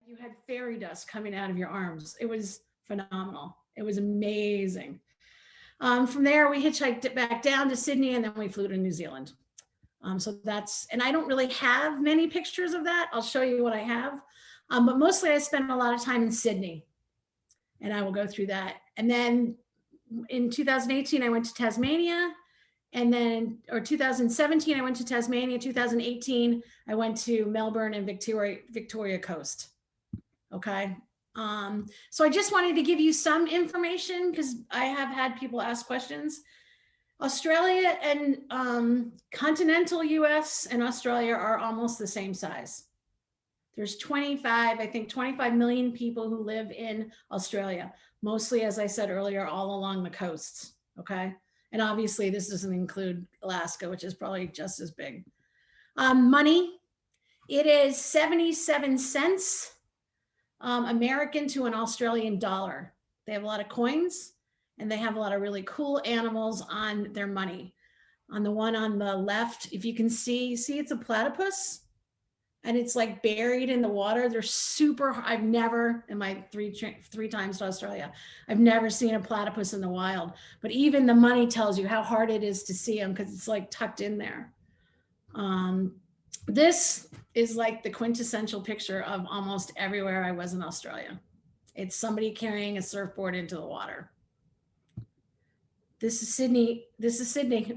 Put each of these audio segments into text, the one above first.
You had fairy dust coming out of your arms. It was phenomenal. It was amazing. From there, we hitchhiked it back down to Sydney, and then we flew to New Zealand. So that's, and I don't really have many pictures of that. I'll show you what I have. But mostly I spent a lot of time in Sydney, and I will go through that. And then in 2018, I went to Tasmania. And then, or 2017, I went to Tasmania. 2018, I went to Melbourne and Victoria Coast. Okay. So I just wanted to give you some information because I have had people ask questions. Australia and continental US and Australia are almost the same size. There's 25 million people who live in Australia, mostly, as I said earlier, all along the coasts. Okay. And obviously this doesn't include Alaska, which is probably just as big. Money, it is 77 cents American to an Australian dollar. They have a lot of coins and they have a lot of really cool animals on their money. On the one on the left, if you can see it's a platypus and it's like buried in the water. They're super, I've never, in my three times to Australia, I've never seen a platypus in the wild, but even the money tells you how hard it is to see them because it's like tucked in there. This is like the quintessential picture of almost everywhere I was in Australia. It's somebody carrying a surfboard into the water. This is Sydney. This is Sydney.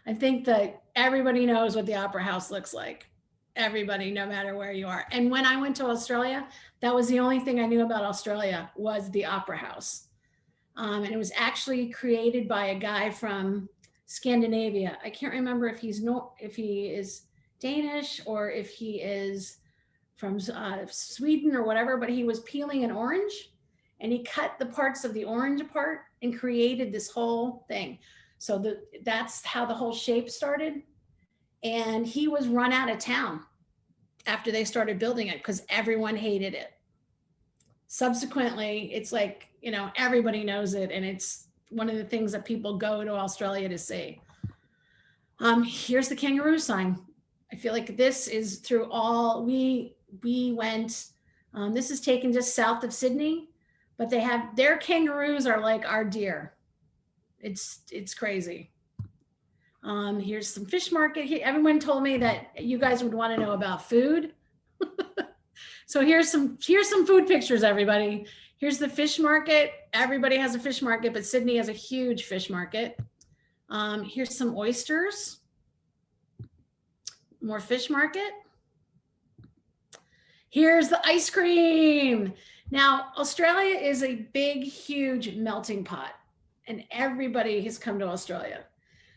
I think that everybody knows what the Opera House looks like. Everybody, no matter where you are. And when I went to Australia, that was the only thing I knew about Australia was the Opera House. And it was actually created by a guy from Scandinavia. I can't remember if he is Danish or if he is from Sweden or whatever, but he was peeling an orange and he cut the parts of the orange apart and created this whole thing. So that's how the whole shape started. And he was run out of town after they started building it because everyone hated it. Subsequently, it's like, you know, everybody knows it. And it's one of the things that people go to Australia to see. Here's the kangaroo sign. I feel like this is through all, we went, this is taken just south of Sydney, but they have, their kangaroos are like our deer. It's crazy. Here's some fish market. Everyone told me that you guys would want to know about food. So here's some food pictures, everybody. Here's the fish market. Everybody has a fish market, but Sydney has a huge fish market. Here's some oysters. More fish market. Here's the ice cream. Now, Australia is a big, huge melting pot, and everybody has come to Australia.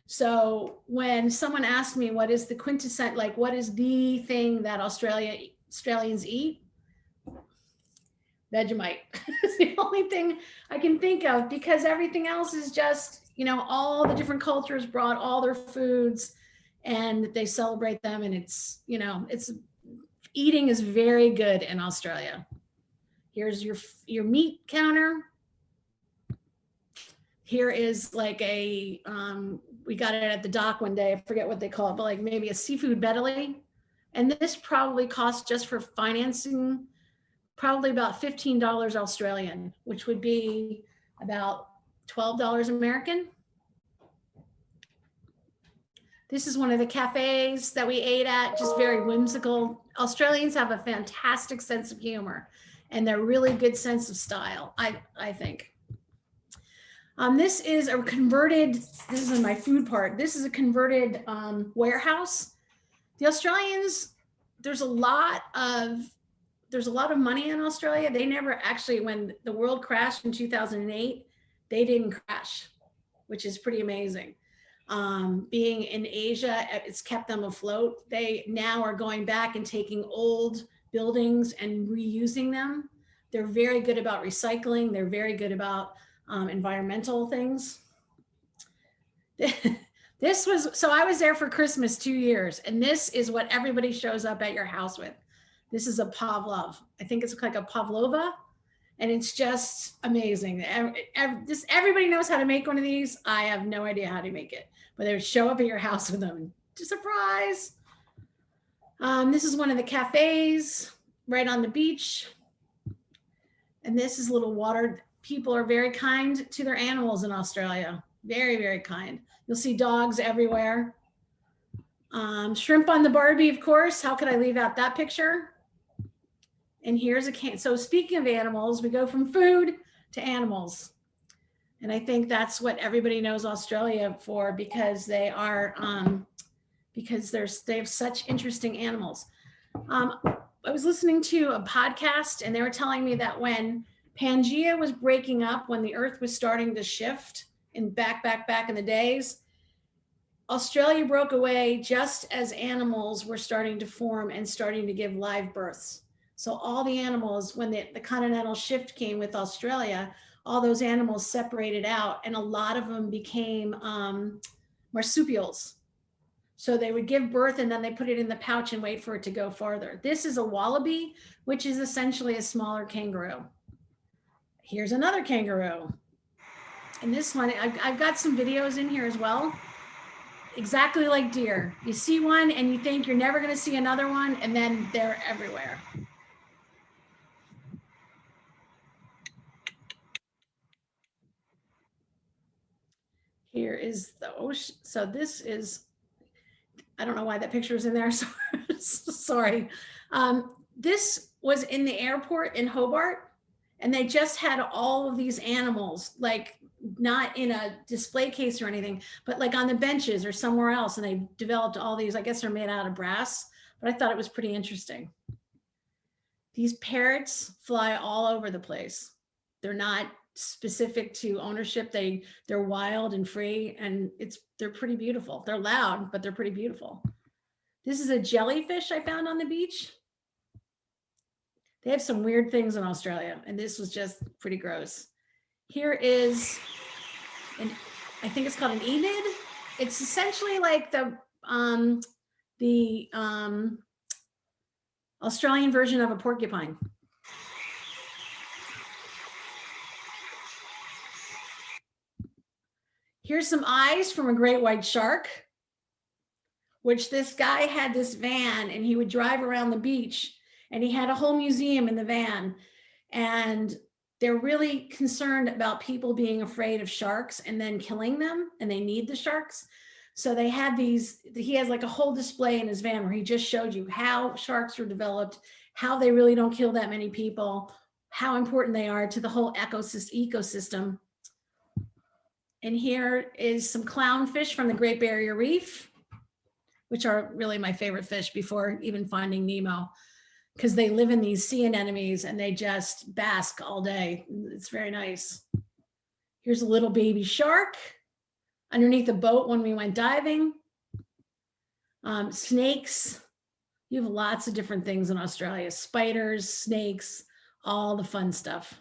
So when someone asked me what is the quintessence, like what is the thing that Australians eat? Vegemite. It's the only thing I can think of because everything else is just, you know, all the different cultures brought all their foods and they celebrate them. And it's, you know, eating is very good in Australia. Here's your meat counter. Here is like a, we got it at the dock one day. I forget what they call it, but like maybe a seafood bedley. And this probably costs just for financing, probably about $15 Australian, which would be about $12 American. This is one of the cafes that we ate at, just very whimsical. Australians have a fantastic sense of humor and they're really good sense of style, I think. This is a converted, this is my food part. This is a converted warehouse. The Australians, there's a lot of money in Australia. They never actually, when the world crashed in 2008, they didn't crash, which is pretty amazing. Being in Asia, it's kept them afloat. They now are going back and taking old buildings and reusing them. They're very good about recycling. They're very good about environmental things. So I was there for Christmas 2 years, and this is what everybody shows up at your house with. This is a pavlov. I think it's like a pavlova, and it's just amazing. Everybody knows how to make one of these. I have no idea how to make it, but they would show up at your house with them. Surprise. This is one of the cafes. right on the beach. And this is a little water. People are very kind to their animals in Australia. Very, very kind. You'll see dogs everywhere. Shrimp on the Barbie, of course. How could I leave out that picture? And here's a can. So speaking of animals, we go from food to animals. And I think that's what everybody knows Australia for, because they are, because they have such interesting animals. I was listening to a podcast and they were telling me that when Pangea was breaking up, when the earth was starting to shift in back in the days, Australia broke away just as animals were starting to form and starting to give live births. So all the animals, when the continental shift came with Australia, all those animals separated out and a lot of them became marsupials. So they would give birth and then they put it in the pouch and wait for it to go farther. This is a wallaby, which is essentially a smaller kangaroo. Here's another kangaroo. And this one, I've got some videos in here as well. Exactly like deer. You see one and you think you're never going to see another one, and then they're everywhere. Here is the ocean. So this is, I don't know why that picture is in there. Sorry. This was in the airport in Hobart, and they just had all of these animals, like not in a display case or anything, but like on the benches or somewhere else. And they developed all these, I guess they're made out of brass, but I thought it was pretty interesting. These parrots fly all over the place. They're not specific to ownership. They're wild and free, and they're pretty beautiful. They're loud, but they're pretty beautiful. This is a jellyfish I found on the beach. They have some weird things in Australia, and this was just pretty gross. Here is, I think it's called an enid. It's essentially like the Australian version of a porcupine. Here's some eyes from a great white shark, which this guy had this van and he would drive around the beach and he had a whole museum in the van. And they're really concerned about people being afraid of sharks and then killing them, and they need the sharks. So they had these, he has like a whole display in his van where he just showed you how sharks were developed, how they really don't kill that many people, how important they are to the whole ecosystem. And here is some clownfish from the Great Barrier Reef, which are really my favorite fish before even Finding Nemo, because they live in these sea anemones and they just bask all day. It's very nice. Here's a little baby shark underneath a boat when we went diving. Snakes. You have lots of different things in Australia. Spiders, snakes, all the fun stuff.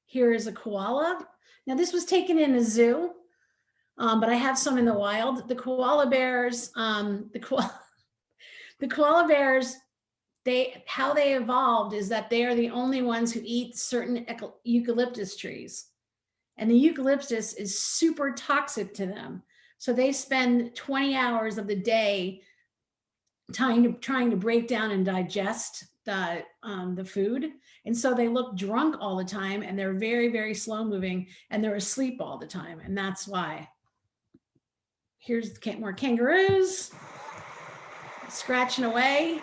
Here is a koala. Now this was taken in a zoo, but I have some in the wild. The koala bears, the koala bears, how they evolved is that they are the only ones who eat certain eucalyptus trees. And the eucalyptus is super toxic to them. So they spend 20 hours of the day trying to break down and digest the food. And so they look drunk all the time, and they're very, very slow moving, and they're asleep all the time. And that's why. Here's more kangaroos scratching away.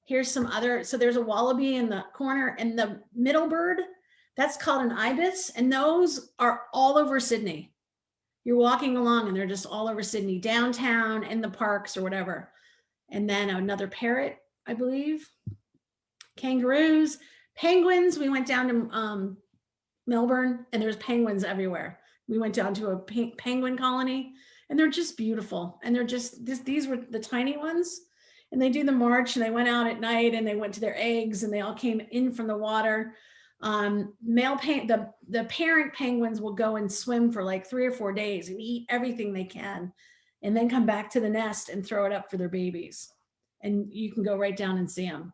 Here's some other, so there's a wallaby in the corner, and the middle bird, that's called an ibis, and those are all over Sydney. You're walking along and they're just all over Sydney, downtown, in the parks or whatever. And then another parrot, I believe. Kangaroos, penguins. We went down to Melbourne and there's penguins everywhere. We went down to a penguin colony and they're just beautiful. And they're just, these were the tiny ones. And they do the march and they went out at night and they went to their eggs and they all came in from the water. The parent penguins will go and swim for like 3 or 4 days and eat everything they can, and then come back to the nest and throw it up for their babies. And you can go right down and see them.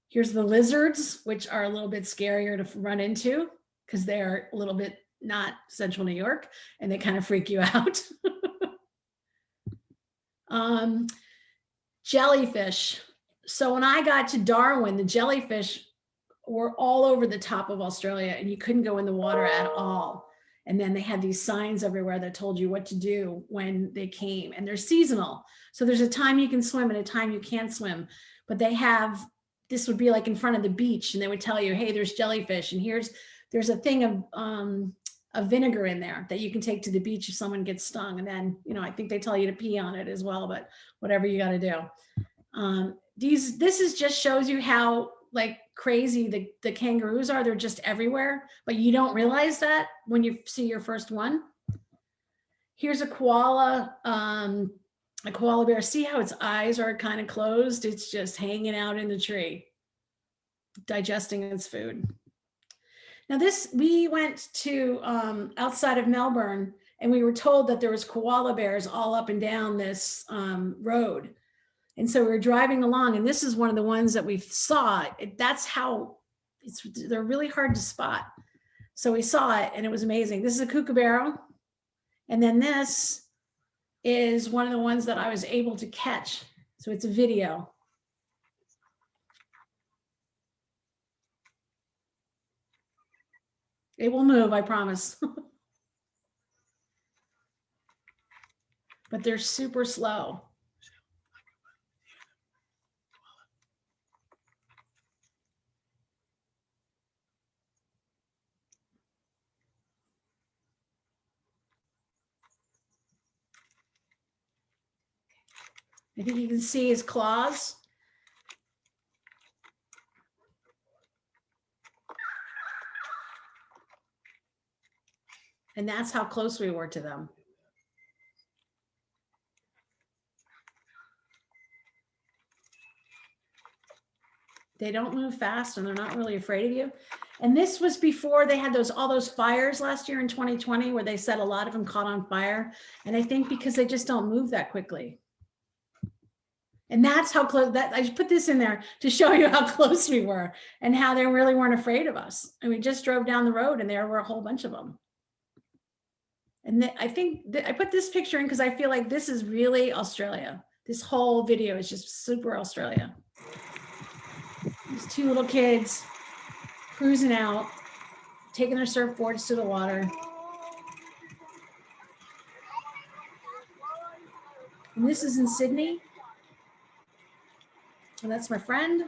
Here's the lizards, which are a little bit scarier to run into because they're a little bit not central New York and they kind of freak you out. Jellyfish. So when I got to Darwin, the jellyfish were all over the top of Australia and you couldn't go in the water at all. And then they had these signs everywhere that told you what to do when they came, and they're seasonal. So there's a time you can swim and a time you can't swim, but they have, this would be like in front of the beach and they would tell you, hey, there's jellyfish and there's a thing of vinegar in there that you can take to the beach if someone gets stung. And then, I think they tell you to pee on it as well, but whatever you got to do. This is just shows you how like crazy the kangaroos are. They're just everywhere, but you don't realize that when you see your first one. Here's a koala bear. See how its eyes are kind of closed? It's just hanging out in the tree, digesting its food. Now we went to outside of Melbourne, and we were told that there was koala bears all up and down this road. And so we were driving along, and this is one of the ones that we saw. That's how they're really hard to spot. So we saw it and it was amazing. This is a kookaburra. And then this is one of the ones that I was able to catch. So it's a video. It will move, I promise. But they're super slow. I think you can see his claws. And that's how close we were to them. They don't move fast and they're not really afraid of you. And this was before they had all those fires last year in 2020, where they said a lot of them caught on fire. And I think because they just don't move that quickly. And that's how close I just put this in there to show you how close we were and how they really weren't afraid of us. And we just drove down the road and there were a whole bunch of them. And I think I put this picture in because I feel like this is really Australia. This whole video is just super Australia. These two little kids cruising out, taking their surfboards to the water. And this is in Sydney. And that's my friend.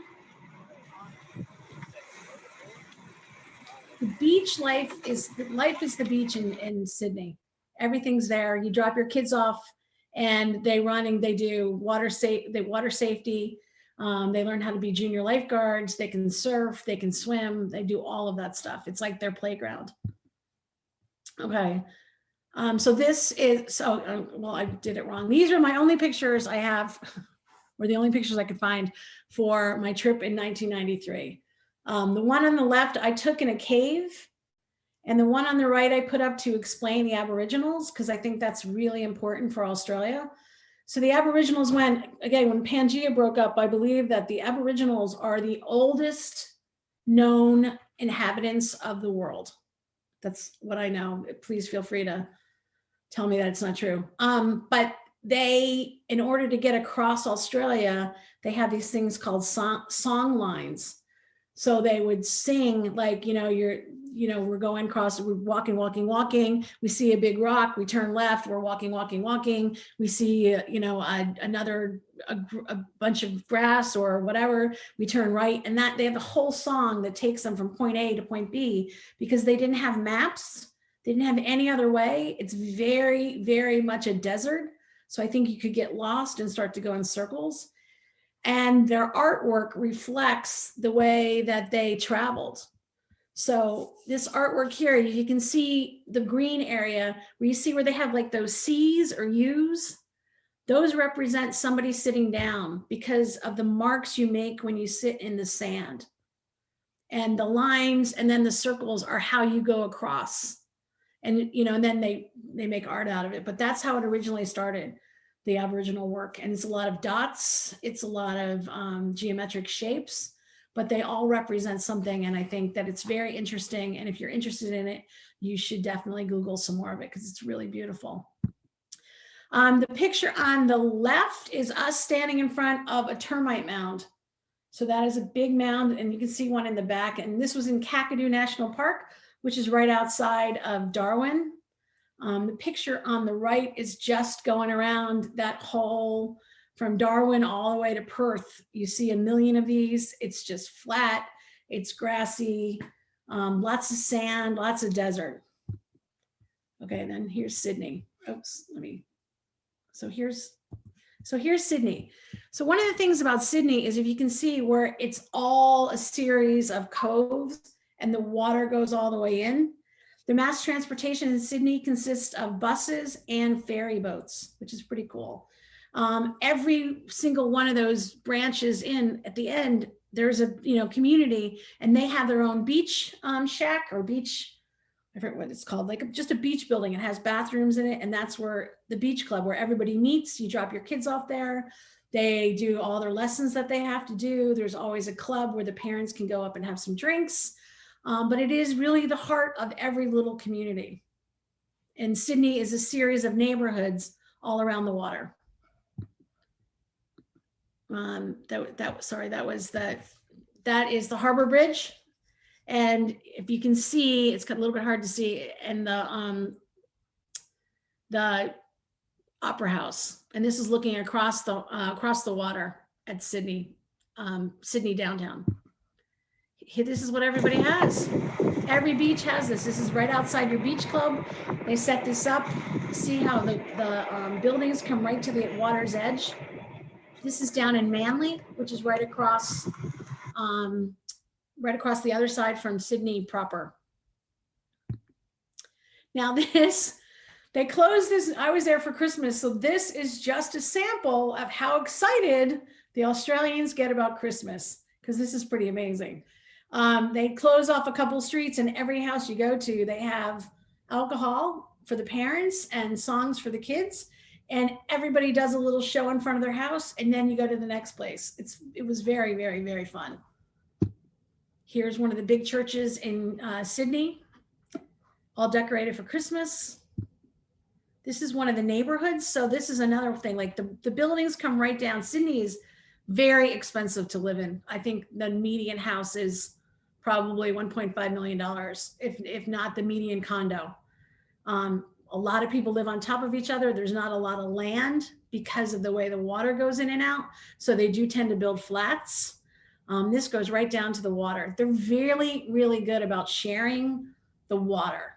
The beach life is the beach in Sydney. Everything's there. You drop your kids off and they run and they do water safety. They learn how to be junior lifeguards. They can surf, they can swim, they do all of that stuff. It's like their playground. Okay. So this is, well, I did it wrong. These are my only pictures I have, or the only pictures I could find for my trip in 1993. The one on the left, I took in a cave, and the one on the right, I put up to explain the Aboriginals, because I think that's really important for Australia. So the Aboriginals when Pangea broke up, I believe that the Aboriginals are the oldest known inhabitants of the world. That's what I know. Please feel free to tell me that it's not true. But they, in order to get across Australia, they have these things called song lines. So they would sing like, we're going across, we're walking. We see a big rock, we turn left, we're walking. We see, a bunch of grass or whatever, we turn right. And that they have a whole song that takes them from point A to point B, because they didn't have maps. They didn't have any other way. It's very, very much a desert. So I think you could get lost and start to go in circles. And their artwork reflects the way that they traveled. So this artwork here, you can see the green area where you see where they have like those C's or U's. Those represent somebody sitting down because of the marks you make when you sit in the sand. And the lines and then the circles are how you go across. And, and then they make art out of it. But that's how it originally started, the Aboriginal work. And it's a lot of dots. It's a lot of geometric shapes, but they all represent something. And I think that it's very interesting. And if you're interested in it, you should definitely Google some more of it because it's really beautiful. The picture on the left is us standing in front of a termite mound. So that is a big mound, and you can see one in the back. And this was in Kakadu National Park, which is right outside of Darwin. The picture on the right is just going around that whole, from Darwin all the way to Perth. You see a million of these. It's just flat, it's grassy, lots of sand, lots of desert. Okay, then here's Sydney. Oops, so here's Sydney. So one of the things about Sydney is, if you can see, where it's all a series of coves and the water goes all the way in. The mass transportation in Sydney consists of buses and ferry boats, which is pretty cool. Every single one of those branches in at the end, there's a community, and they have their own beach shack or beach, I forget what it's called, like just a beach building. It has bathrooms in it, and that's where the beach club, where everybody meets. You drop your kids off there. They do all their lessons that they have to do. There's always a club where the parents can go up and have some drinks. But it is really the heart of every little community. And Sydney is a series of neighborhoods all around the water. That is the Harbor Bridge. And if you can see, it's a little bit hard to see, and the Opera House. And this is looking across the water at Sydney, Sydney downtown. This is what everybody has. Every beach has this. This is right outside your beach club. They set this up. See how the buildings come right to the water's edge. This is down in Manly, which is right across the other side from Sydney proper. Now they closed this. I was there for Christmas, so this is just a sample of how excited the Australians get about Christmas, because this is pretty amazing. They close off a couple streets, and every house you go to, they have alcohol for the parents and songs for the kids, and everybody does a little show in front of their house, and then you go to the next place. It was very, very, very fun. Here's one of the big churches in Sydney, all decorated for Christmas. This is one of the neighborhoods. So this is another thing, like the buildings come right down. Sydney is very expensive to live in. I think the median house is probably $1.5 million, if not the median condo. A lot of people live on top of each other. There's not a lot of land because of the way the water goes in and out. So they do tend to build flats. This goes right down to the water. They're really, really good about sharing the water.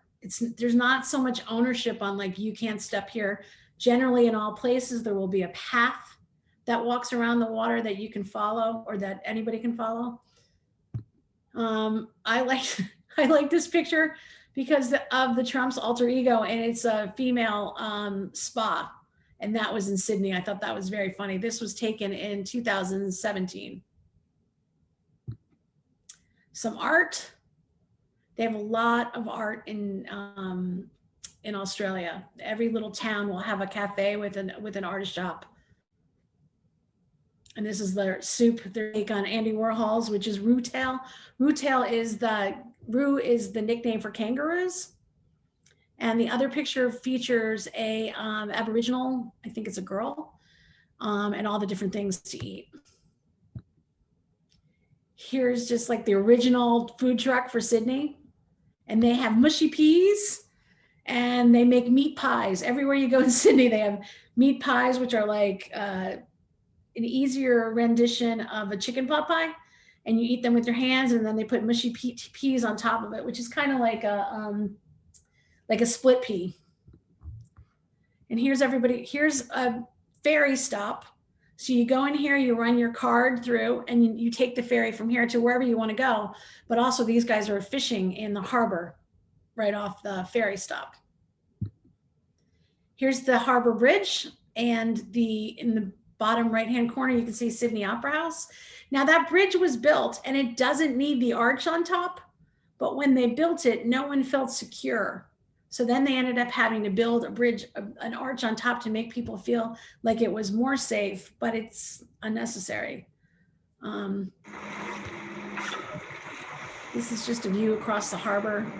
There's not so much ownership on, like, you can't step here. Generally, in all places, there will be a path that walks around the water that you can follow, or that anybody can follow. I like this picture because of the Trump's alter ego, and it's a female spa, and that was in Sydney. I thought that was very funny. This was taken in 2017. Some art. They have a lot of art in Australia. Every little town will have a cafe with an artist shop. And this is their soup, their take on Andy Warhol's, which is Roo Tail. Roo is the nickname for kangaroos. And the other picture features a Aboriginal, I think it's a girl, and all the different things to eat. Here's just like the original food truck for Sydney. And they have mushy peas, and they make meat pies. Everywhere you go in Sydney, they have meat pies, which are like an easier rendition of a chicken pot pie. And you eat them with your hands, and then they put mushy peas on top of it, which is kind of like a split pea. And here's a ferry stop. So you go in here, you run your card through, and you take the ferry from here to wherever you want to go. But also, these guys are fishing in the harbor right off the ferry stop. Here's the Harbor Bridge, and in the bottom right-hand corner, you can see Sydney Opera House. Now, that bridge was built, and it doesn't need the arch on top, but when they built it, no one felt secure. So then they ended up having to build a bridge, an arch on top, to make people feel like it was more safe, but it's unnecessary. This is just a view across the harbor.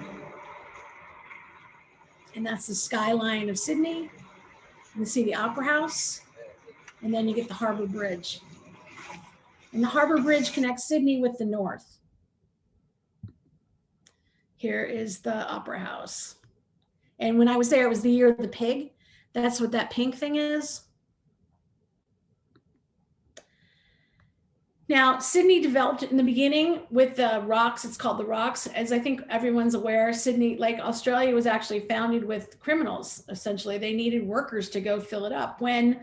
And that's the skyline of Sydney. You see the Opera House, and then you get the Harbor Bridge. And the Harbor Bridge connects Sydney with the north. Here is the Opera House. And when I was there, it was the year of the pig. That's what that pink thing is. Now, Sydney developed in the beginning with the rocks. It's called the rocks. As I think everyone's aware, Sydney, like Australia, was actually founded with criminals, essentially. They needed workers to go fill it up. When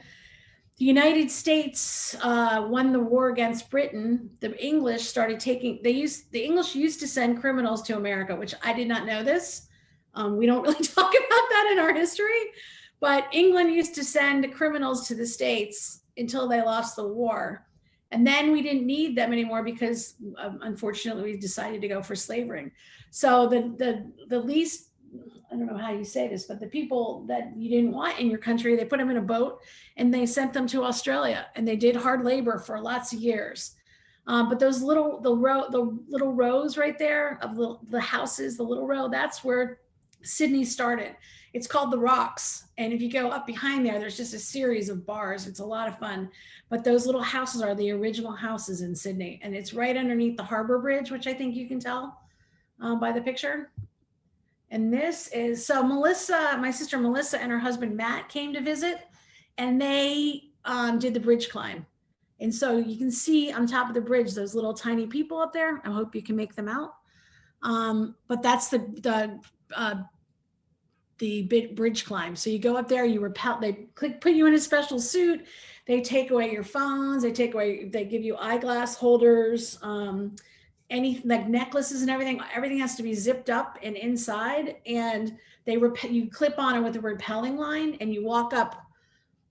the United States won the war against Britain, the English started taking, the English used to send criminals to America, which I did not know this. We don't really talk about that in our history, but England used to send criminals to the States until they lost the war. And then we didn't need them anymore because unfortunately we decided to go for slavery. So the least, I don't know how you say this, but the people that you didn't want in your country, they put them in a boat and they sent them to Australia, and they did hard labor for lots of years. But those the little rows right there of the houses, the little row, that's where Sydney started. It's called the Rocks. And if you go up behind there, there's just a series of bars. It's a lot of fun. But those little houses are the original houses in Sydney. And it's right underneath the Harbor Bridge, which I think you can tell by the picture. And this is, so Melissa, my sister Melissa and her husband Matt came to visit, and they did the bridge climb. And so you can see on top of the bridge, those little tiny people up there. I hope you can make them out. But that's the bridge climb. So you go up there, you rappel, they put you in a special suit. They take away your phones. They give you eyeglass holders, any like necklaces and everything. Everything has to be zipped up and inside. And you clip on it with a rappelling line, and you walk up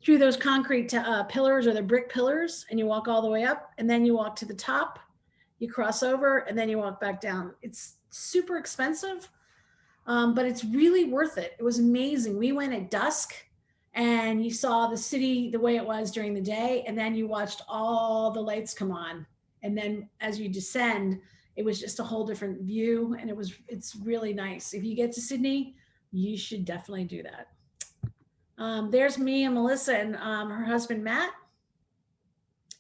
through those concrete pillars, or the brick pillars, and you walk all the way up, and then you walk to the top, you cross over, and then you walk back down. It's super expensive. But it's really worth it. It was amazing. We went at dusk, and you saw the city the way it was during the day, and then you watched all the lights come on. And then as you descend, it was just a whole different view, and it's really nice. If you get to Sydney, you should definitely do that. There's me and Melissa and her husband Matt,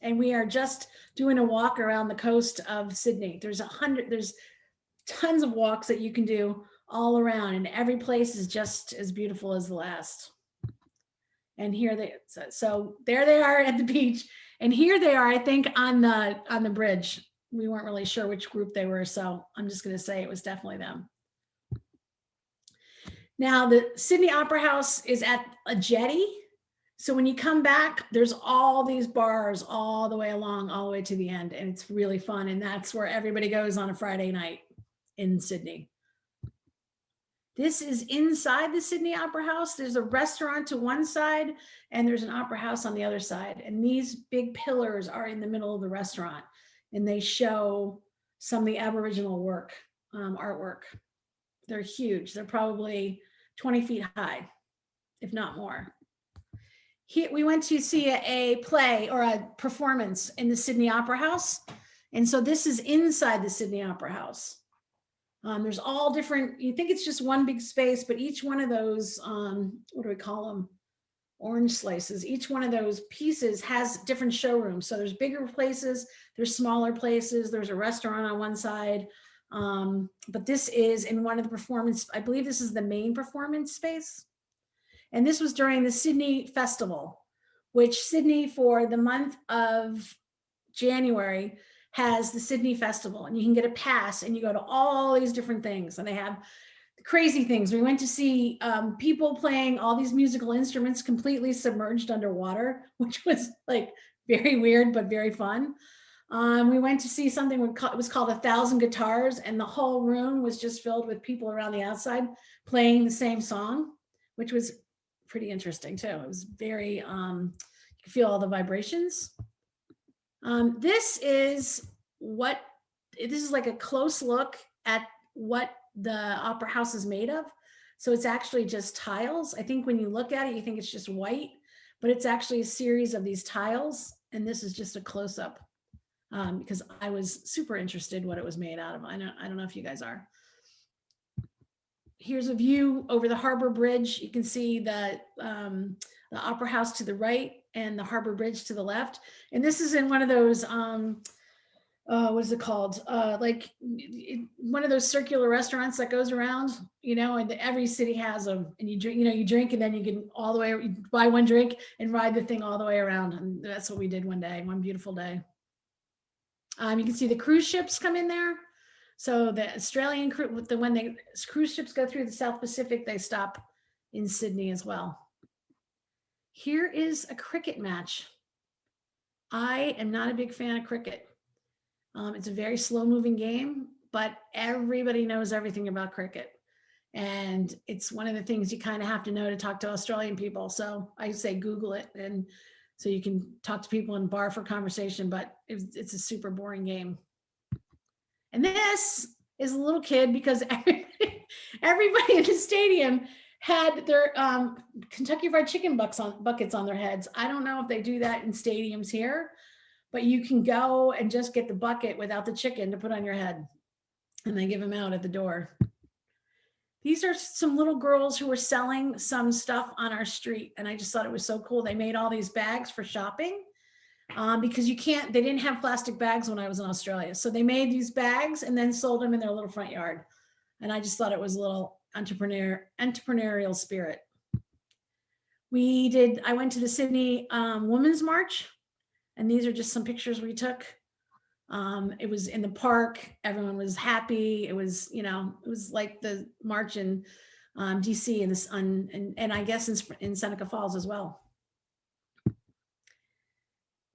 and we are just doing a walk around the coast of Sydney. There's tons of walks that you can do all around, and every place is just as beautiful as the last. And here so there they are at the beach, and here they are, I think, on the bridge. We weren't really sure which group they were, so I'm just going to say it was definitely them. Now, the Sydney Opera House is at a jetty. So when you come back, there's all these bars all the way along, all the way to the end, and it's really fun. And that's where everybody goes on a Friday night in Sydney. This is inside the Sydney Opera House. There's a restaurant to one side, and there's an opera house on the other side. And these big pillars are in the middle of the restaurant, and they show some of the Aboriginal artwork. They're huge. They're probably 20 feet high, if not more. Here, we went to see a play or a performance in the Sydney Opera House. And so this is inside the Sydney Opera House. There's all different, you think it's just one big space, but each one of those, what do we call them? Orange slices. Each one of those pieces has different showrooms. So there's bigger places, there's smaller places, there's a restaurant on one side. But this is in one of the performance, I believe this is the main performance space. And this was during the Sydney Festival, which Sydney, for the month of January, has the Sydney Festival, and you can get a pass and you go to all these different things, and they have crazy things. We went to see people playing all these musical instruments completely submerged underwater, which was like very weird, but very fun. We went to see something, it was called 1,000 Guitars, and the whole room was just filled with people around the outside playing the same song, which was pretty interesting too. It was very, you could feel all the vibrations. This is like a close look at what the opera house is made of. So it's actually just tiles. I think when you look at it, you think it's just white, but it's actually a series of these tiles. And this is just a close-up because I was super interested what it was made out of. I don't know if you guys are. here's a view over the Harbor Bridge. You can see the Opera House to the right and the Harbor Bridge to the left. And this is in one of those, what is it called? Like one of those circular restaurants that goes around, you know, and every city has them. And you drink, you know, you drink and then you can all the way, you buy one drink and ride the thing all the way around. And that's what we did one day, one beautiful day. You can see the cruise ships come in there. So the Australian crew, when the cruise ships go through the South Pacific, they stop in Sydney as well. Here is a cricket match. I am not a big fan of cricket. It's a very slow moving game, but everybody knows everything about cricket. And it's one of the things you kind of have to know to talk to Australian people. So I say Google it, and so you can talk to people in bar for conversation, but it's a super boring game. And this is a little kid, because everybody in the stadium had their Kentucky Fried Chicken buckets on their heads. I don't know if they do that in stadiums here, but you can go and just get the bucket without the chicken to put on your head, and they give them out at the door. These are some little girls who were selling some stuff on our street, and I just thought it was so cool. They made all these bags for shopping, because they didn't have plastic bags when I was in Australia. So they made these bags and then sold them in their little front yard. And I just thought it was a little entrepreneurial spirit. I went to the Sydney Women's March, and these are just some pictures we took. It was in the park. Everyone was happy. It was, you know, it was like the march in DC and I guess in Seneca Falls as well.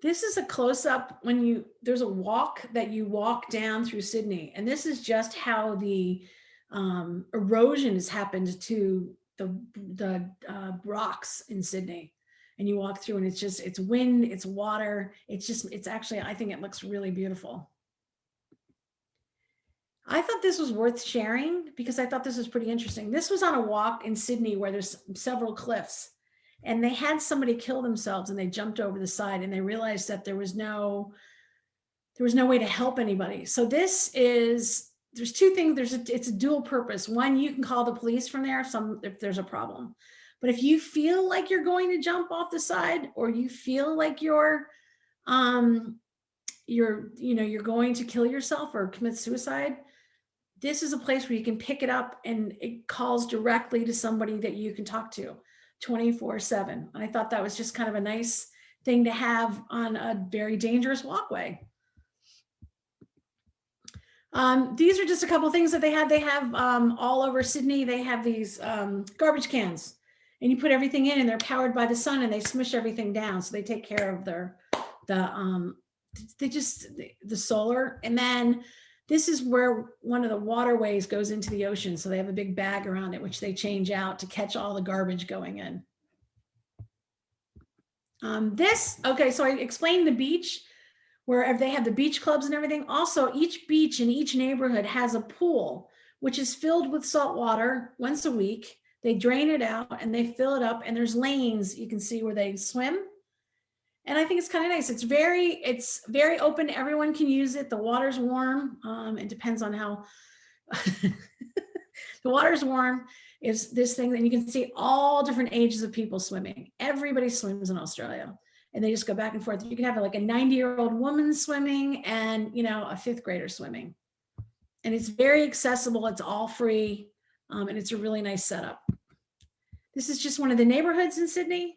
This is a close-up when there's a walk that you walk down through Sydney, and this is just how the erosion has happened to the rocks in Sydney. And you walk through, and it's wind, it's water. It's actually, I think it looks really beautiful. I thought this was worth sharing because I thought this was pretty interesting. This was on a walk in Sydney where there's several cliffs, and they had somebody kill themselves, and they jumped over the side, and they realized that there was no way to help anybody. So there's two things. It's a dual purpose. One, you can call the police from there if there's a problem. But if you feel like you're going to jump off the side, or you feel like you're going to kill yourself or commit suicide, this is a place where you can pick it up, and it calls directly to somebody that you can talk to 24/7. And I thought that was just kind of a nice thing to have on a very dangerous walkway. These are just a couple of things that they have. They have all over Sydney, they have these garbage cans, and you put everything in, and they're powered by the sun, and they smush everything down. So they take care of the solar. And then this is where one of the waterways goes into the ocean. So they have a big bag around it, which they change out to catch all the garbage going in. So I explained the beach, where they have the beach clubs and everything. Also, each beach in each neighborhood has a pool, which is filled with salt water once a week. They drain it out and they fill it up, and there's lanes you can see where they swim. And I think it's kind of nice. It's very open. Everyone can use it. The water's warm. It depends on how the water's warm. Is this thing, and you can see all different ages of people swimming. Everybody swims in Australia, and they just go back and forth. You can have like a 90-year-old woman swimming and, you know, a 5th grader swimming. And it's very accessible. It's all free. And it's a really nice setup. This is just one of the neighborhoods in Sydney.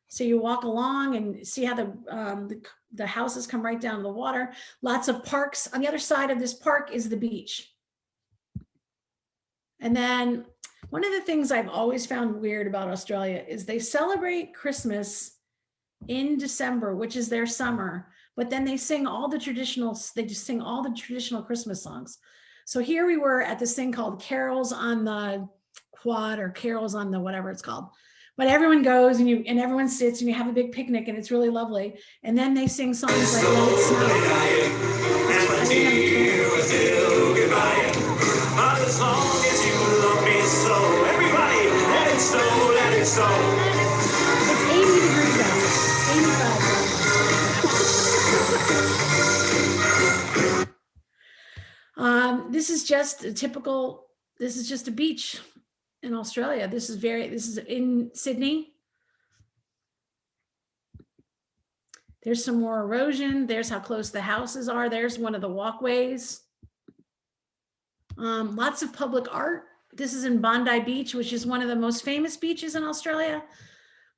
So you walk along and see how the houses come right down to the water. Lots of parks. On the other side of this park is the beach. And then one of the things I've always found weird about Australia is they celebrate Christmas in December, which is their summer, but then they sing all the traditional Christmas songs. So here we were at this thing called Carols on the Quad, or Carols on the whatever it's called. But everyone goes and everyone sits and you have a big picnic, and it's really lovely. And then they sing songs like Let It Snow. As long as you love me so, everybody, let it snow, let it snow. It's 80 degrees out, 85. This is just a beach. in Australia. This is in Sydney. There's some more erosion. There's how close the houses are. There's one of the walkways. Lots of public art. This is in Bondi Beach, which is one of the most famous beaches in Australia.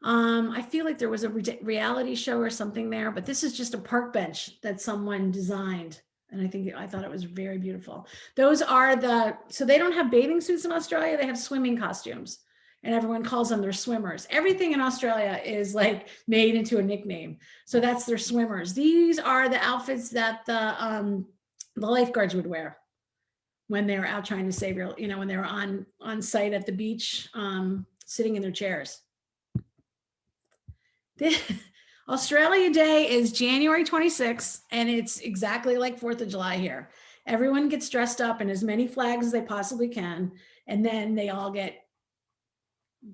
I feel like there was a reality show or something there, but this is just a park bench that someone designed. And I thought it was very beautiful. Those are so they don't have bathing suits in Australia. They have swimming costumes, and everyone calls them their swimmers. Everything in Australia is like made into a nickname. So that's their swimmers. These are the outfits that the lifeguards would wear when they were out trying to save when they were on site at the beach, sitting in their chairs. Australia Day is January 26th, and it's exactly like 4th of July here. Everyone gets dressed up in as many flags as they possibly can, and then they all get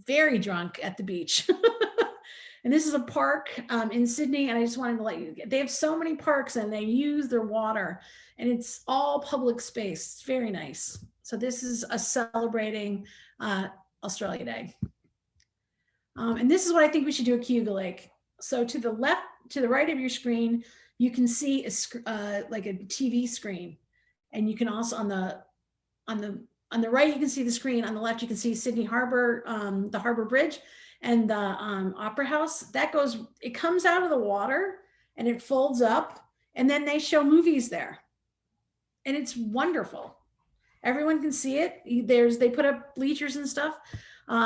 very drunk at the beach. And this is a park in Sydney, and I just wanted to let you, they have so many parks and they use their water, and it's all public space. It's very nice. So this is a celebrating Australia Day. And this is what I think we should do at Cayuga Lake. So to the left, to the right of your screen, you can see like a TV screen, and you can also on the right you can see the screen. On the left you can see Sydney Harbor, the Harbor Bridge, and the Opera House. It comes out of the water and it folds up, and then they show movies there, and it's wonderful. Everyone can see it. They put up bleachers and stuff.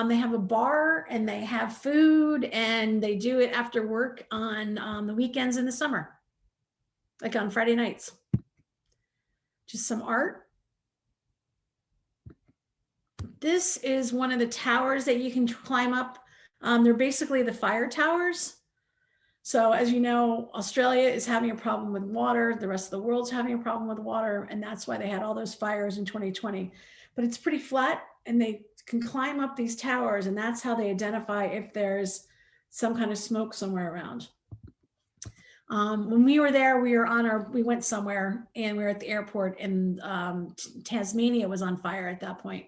They have a bar, and they have food, and they do it after work on the weekends in the summer, like on Friday nights. Just some art. This is one of the towers that you can climb up. They're basically the fire towers. So as you know, Australia is having a problem with water. The rest of the world's having a problem with water, and that's why they had all those fires in 2020. But it's pretty flat, and they can climb up these towers, and that's how they identify if there's some kind of smoke somewhere around. When we were there, we went somewhere, and we were at the airport, and Tasmania was on fire at that point.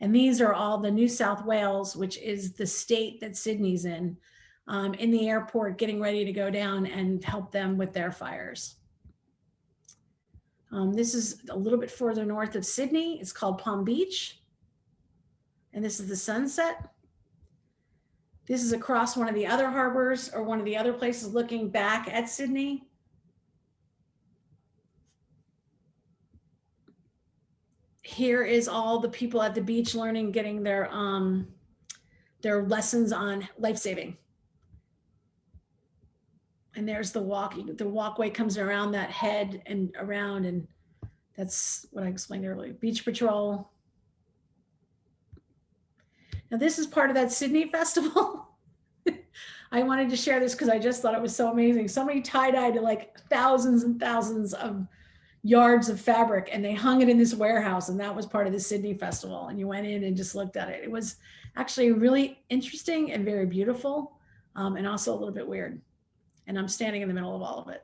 And these are all the New South Wales, which is the state that Sydney's in the airport, getting ready to go down and help them with their fires. This is a little bit further north of Sydney. It's called Palm Beach. And this is the sunset. This is across one of the other harbors, or one of the other places looking back at Sydney. Here is all the people at the beach learning, getting their lessons on life-saving. And there's the walkway comes around that head and around, and that's what I explained earlier. Beach patrol. Now this is part of that Sydney festival. I wanted to share this because I just thought it was so amazing. Somebody tie-dyed like thousands and thousands of yards of fabric, and they hung it in this warehouse, and that was part of the Sydney festival. And you went in and just looked at it. It was actually really interesting and very beautiful, and also a little bit weird. And I'm standing in the middle of all of it.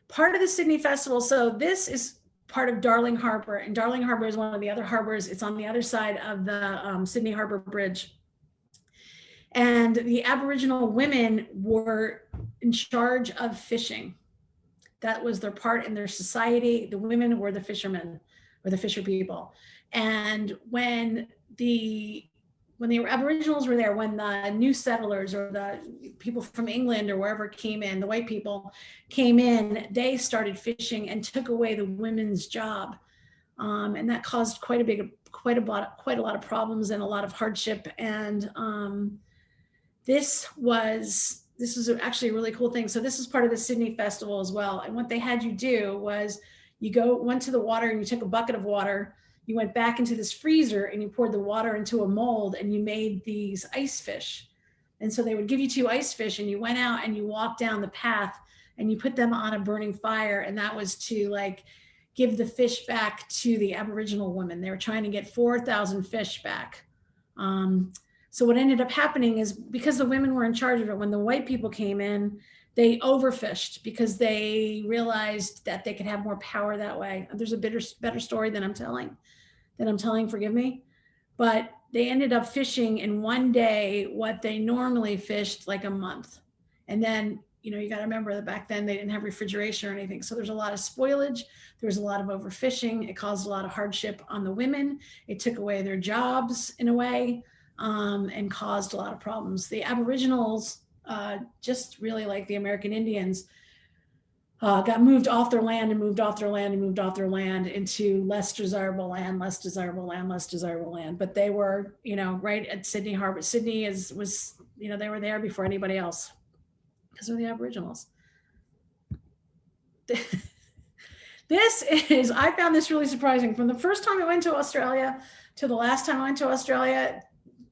Part of the Sydney festival. So this is part of Darling Harbour, and Darling Harbour is one of the other harbors. It's on the other side of the Sydney Harbour Bridge. And the Aboriginal women were in charge of fishing. That was their part in their society. The women were the fishermen, or the fisher people. And when the Aboriginals were there, when the new settlers or the people from England or wherever came in, the white people came in, they started fishing and took away the women's job. And that caused quite a lot of problems and a lot of hardship. And this was actually a really cool thing. So this is part of the Sydney Festival as well. And what they had you do was went to the water, and you took a bucket of water, you went back into this freezer, and you poured the water into a mold, and you made these ice fish. And so they would give you 2 ice fish, and you went out and you walked down the path, and you put them on a burning fire. And that was to like give the fish back to the Aboriginal women. They were trying to get 4,000 fish back. So what ended up happening is, because the women were in charge of it, when the white people came in, they overfished because they realized that they could have more power that way. There's a better story than I'm telling. that I'm telling, forgive me, but they ended up fishing in one day what they normally fished like a month. And then, you know, you got to remember that back then they didn't have refrigeration or anything. So there's a lot of spoilage. There was a lot of overfishing. It caused a lot of hardship on the women. It took away their jobs in a way, and caused a lot of problems. The Aboriginals, just really like the American Indians, got moved off their land and moved off their land and moved off their land into less desirable land, less desirable land, less desirable land. But they were, you know, right at Sydney Harbor. Sydney was, you know, they were there before anybody else because they're the Aboriginals. This is, I found this really surprising. From the first time I went to Australia to the last time I went to Australia,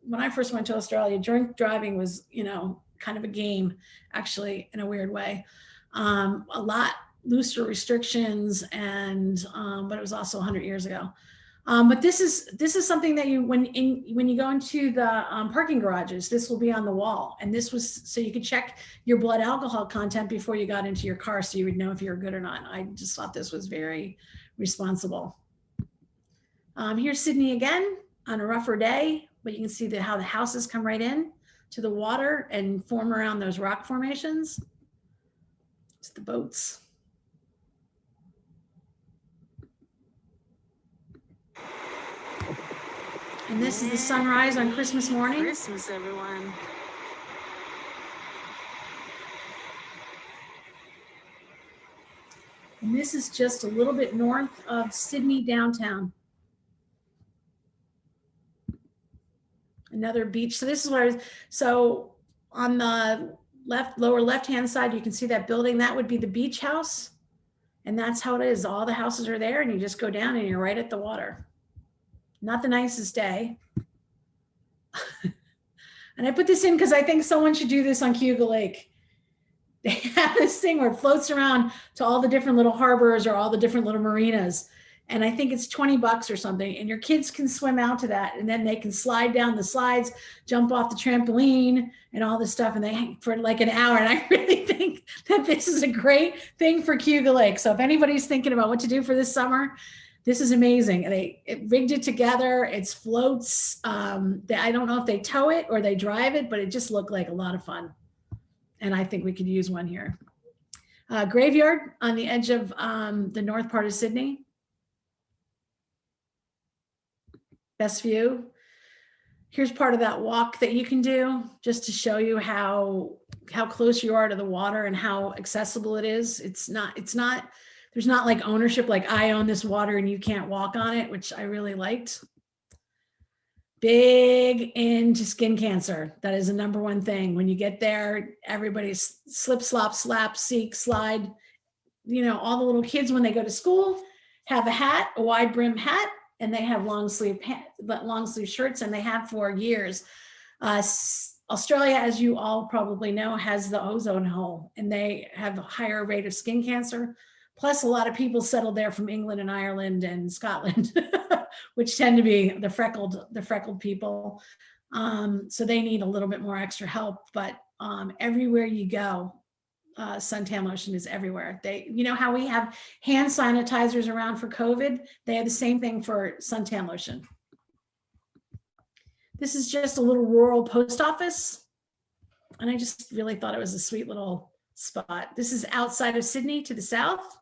when I first went to Australia, drink driving was, you know, kind of a game, actually, in a weird way. A lot looser restrictions, and but it was also 100 years ago. But this is something that you, when you go into the parking garages, this will be on the wall, and this was so you could check your blood alcohol content before you got into your car, so you would know if you were good or not. I just thought this was very responsible. Here's Sydney again on a rougher day, but you can see how the houses come right in to the water and form around those rock formations. It's the boats. And this is the sunrise on Christmas morning. Christmas, everyone. And this is just a little bit north of Sydney downtown. Another beach. So this is where, so on the lower left-hand side, you can see that building. That would be the beach house. And that's how it is. All the houses are there, and you just go down and you're right at the water. Not the nicest day. And I put this in because I think someone should do this on Cayuga Lake. They have this thing where it floats around to all the different little harbors or all the different little marinas. And I think it's $20 or something. And your kids can swim out to that. And then they can slide down the slides, jump off the trampoline and all this stuff. And they hang for like an hour. And I really think that this is a great thing for Cayuga Lake. So if anybody's thinking about what to do for this summer, this is amazing. And it rigged it together. It's floats. I don't know if they tow it or they drive it, but it just looked like a lot of fun. And I think we could use one here. Graveyard on the edge of the north part of Sydney. Best view. Here's part of that walk that you can do just to show you how close you are to the water and how accessible it is. It's not, there's not like ownership, like I own this water and you can't walk on it, which I really liked. Big into skin cancer. That is the number one thing. When you get there, everybody's slip, slop, slap, seek, slide. You know, all the little kids when they go to school have a hat, a wide brim hat, and they have long sleeve shirts, and they have for years. Australia, as you all probably know, has the ozone hole, and they have a higher rate of skin cancer. Plus, a lot of people settled there from England and Ireland and Scotland, which tend to be the freckled people. So they need a little bit more extra help. But everywhere you go, suntan lotion is everywhere. You know how we have hand sanitizers around for COVID? They have the same thing for suntan lotion. This is just a little rural post office. And I just really thought it was a sweet little spot. This is outside of Sydney to the south.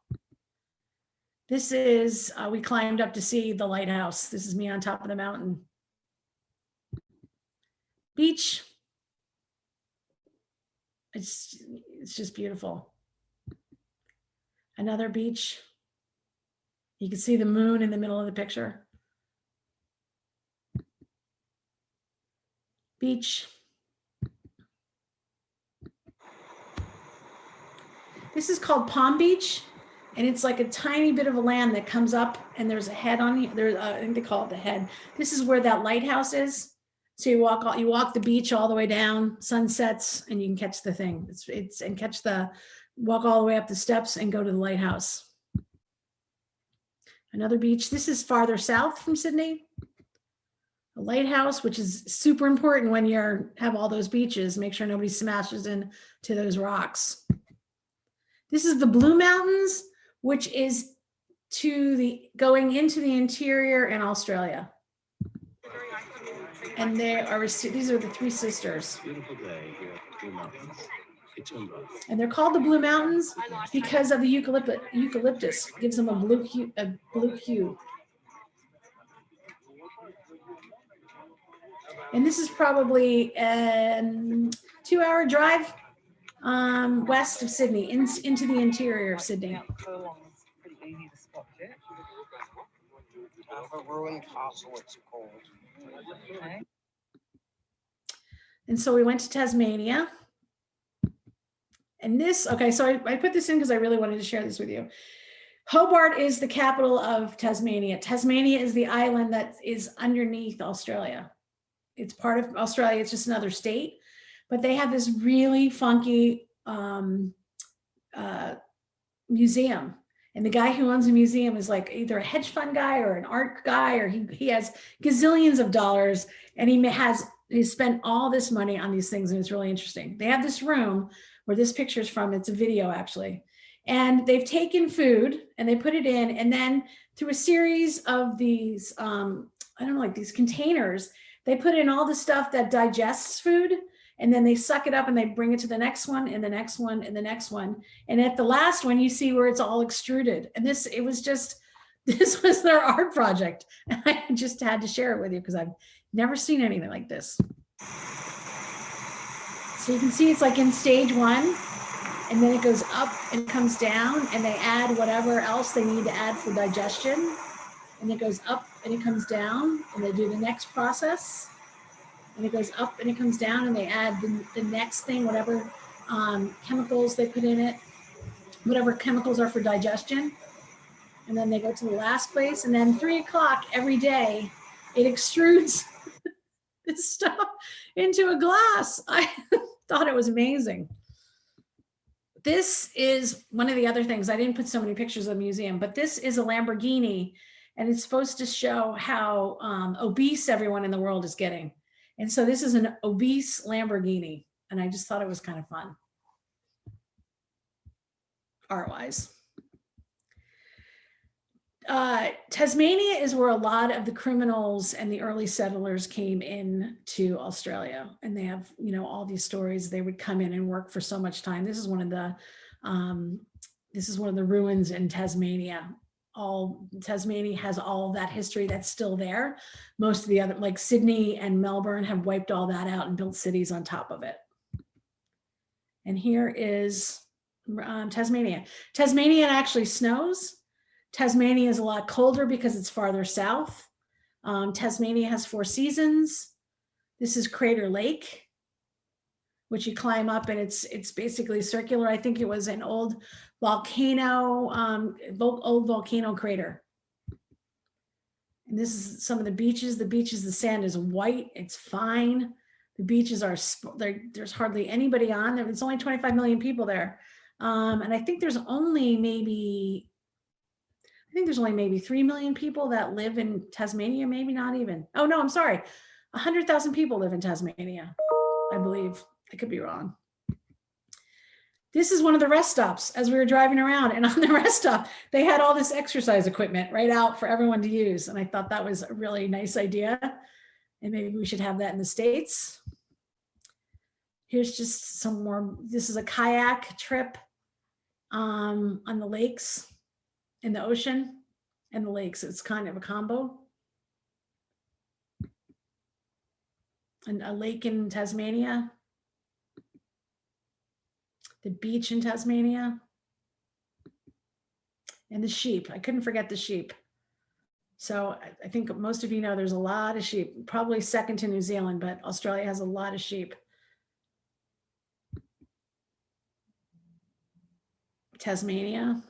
This is, we climbed up to see the lighthouse. This is me on top of the mountain. Beach. It's just beautiful. Another beach. You can see the moon in the middle of the picture. Beach. This is called Palm Beach, and it's like a tiny bit of a land that comes up, and there's a head on it. There's, I think they call it the head. This is where that lighthouse is. So you walk the beach all the way down, sunsets, and you can catch the thing. Walk all the way up the steps and go to the lighthouse. Another beach. This is farther south from Sydney. A lighthouse, which is super important when you have all those beaches. Make sure nobody smashes into those rocks. This is the Blue Mountains, which is going into the interior in Australia. And these are the three sisters. Beautiful day here at the Blue Mountains. And they're called the Blue Mountains because of the eucalyptus. Gives them a blue hue. And this is probably a 2-hour drive west of Sydney, into the interior of Sydney. Pretty easy to spot it. A ruined castle, it's called. Okay. And so we went to Tasmania. And this, okay, so I put this in because I really wanted to share this with you. Hobart is the capital of Tasmania. Tasmania is the island that is underneath Australia. It's part of Australia, it's just another state, but they have this really funky museum. And the guy who owns the museum is like either a hedge fund guy or an art guy, or he has gazillions of dollars, and he's spent all this money on these things, and it's really interesting. They have this room where this picture is from. It's a video actually. And they've taken food and they put it in, and then through a series of these, I don't know, like these containers, they put in all the stuff that digests food, and then they suck it up and they bring it to the next one and the next one and the next one. And at the last one, you see where it's all extruded. And this was their art project. And I just had to share it with you because I've never seen anything like this. So you can see it's like in stage 1, and then it goes up and comes down, and they add whatever else they need to add for digestion. And it goes up and it comes down, and they do the next process. And it goes up and it comes down, and they add the next thing, whatever chemicals they put in it, whatever chemicals are for digestion. And then they go to the last place, and then 3 o'clock every day, it extrudes this stuff into a glass. I thought it was amazing. This is one of the other things. I didn't put so many pictures of the museum, but this is a Lamborghini, and it's supposed to show how obese everyone in the world is getting. And so this is an obese Lamborghini, and I just thought it was kind of fun, art-wise. Tasmania is where a lot of the criminals and the early settlers came in to Australia, and they have, all these stories. They would come in and work for so much time. This is one of the ruins in Tasmania. Tasmania has all that history that's still there. Most of the other, like Sydney and Melbourne, have wiped all that out and built cities on top of it. And here is Tasmania. Tasmania actually snows. Tasmania is a lot colder because it's farther south. Tasmania has 4 seasons. This is Crater Lake, which you climb up, and it's basically circular. I think it was an old volcano, old volcano crater. And this is some of the beaches. The sand is white. It's fine. The beaches there's hardly anybody on there. It's only 25 million people there. And I think there's only maybe 3 million people that live in Tasmania, maybe not even. Oh no, I'm sorry. 100,000 people live in Tasmania, I believe. I could be wrong. This is one of the rest stops as we were driving around, and on the rest stop, they had all this exercise equipment right out for everyone to use. And I thought that was a really nice idea. And maybe we should have that in the States. Here's just some more. This is a kayak trip on the lakes, in the ocean and the lakes. It's kind of a combo. And a lake in Tasmania. The beach in Tasmania. And the sheep. I couldn't forget the sheep. So I think most of you know there's a lot of sheep, probably second to New Zealand, but Australia has a lot of sheep. Tasmania.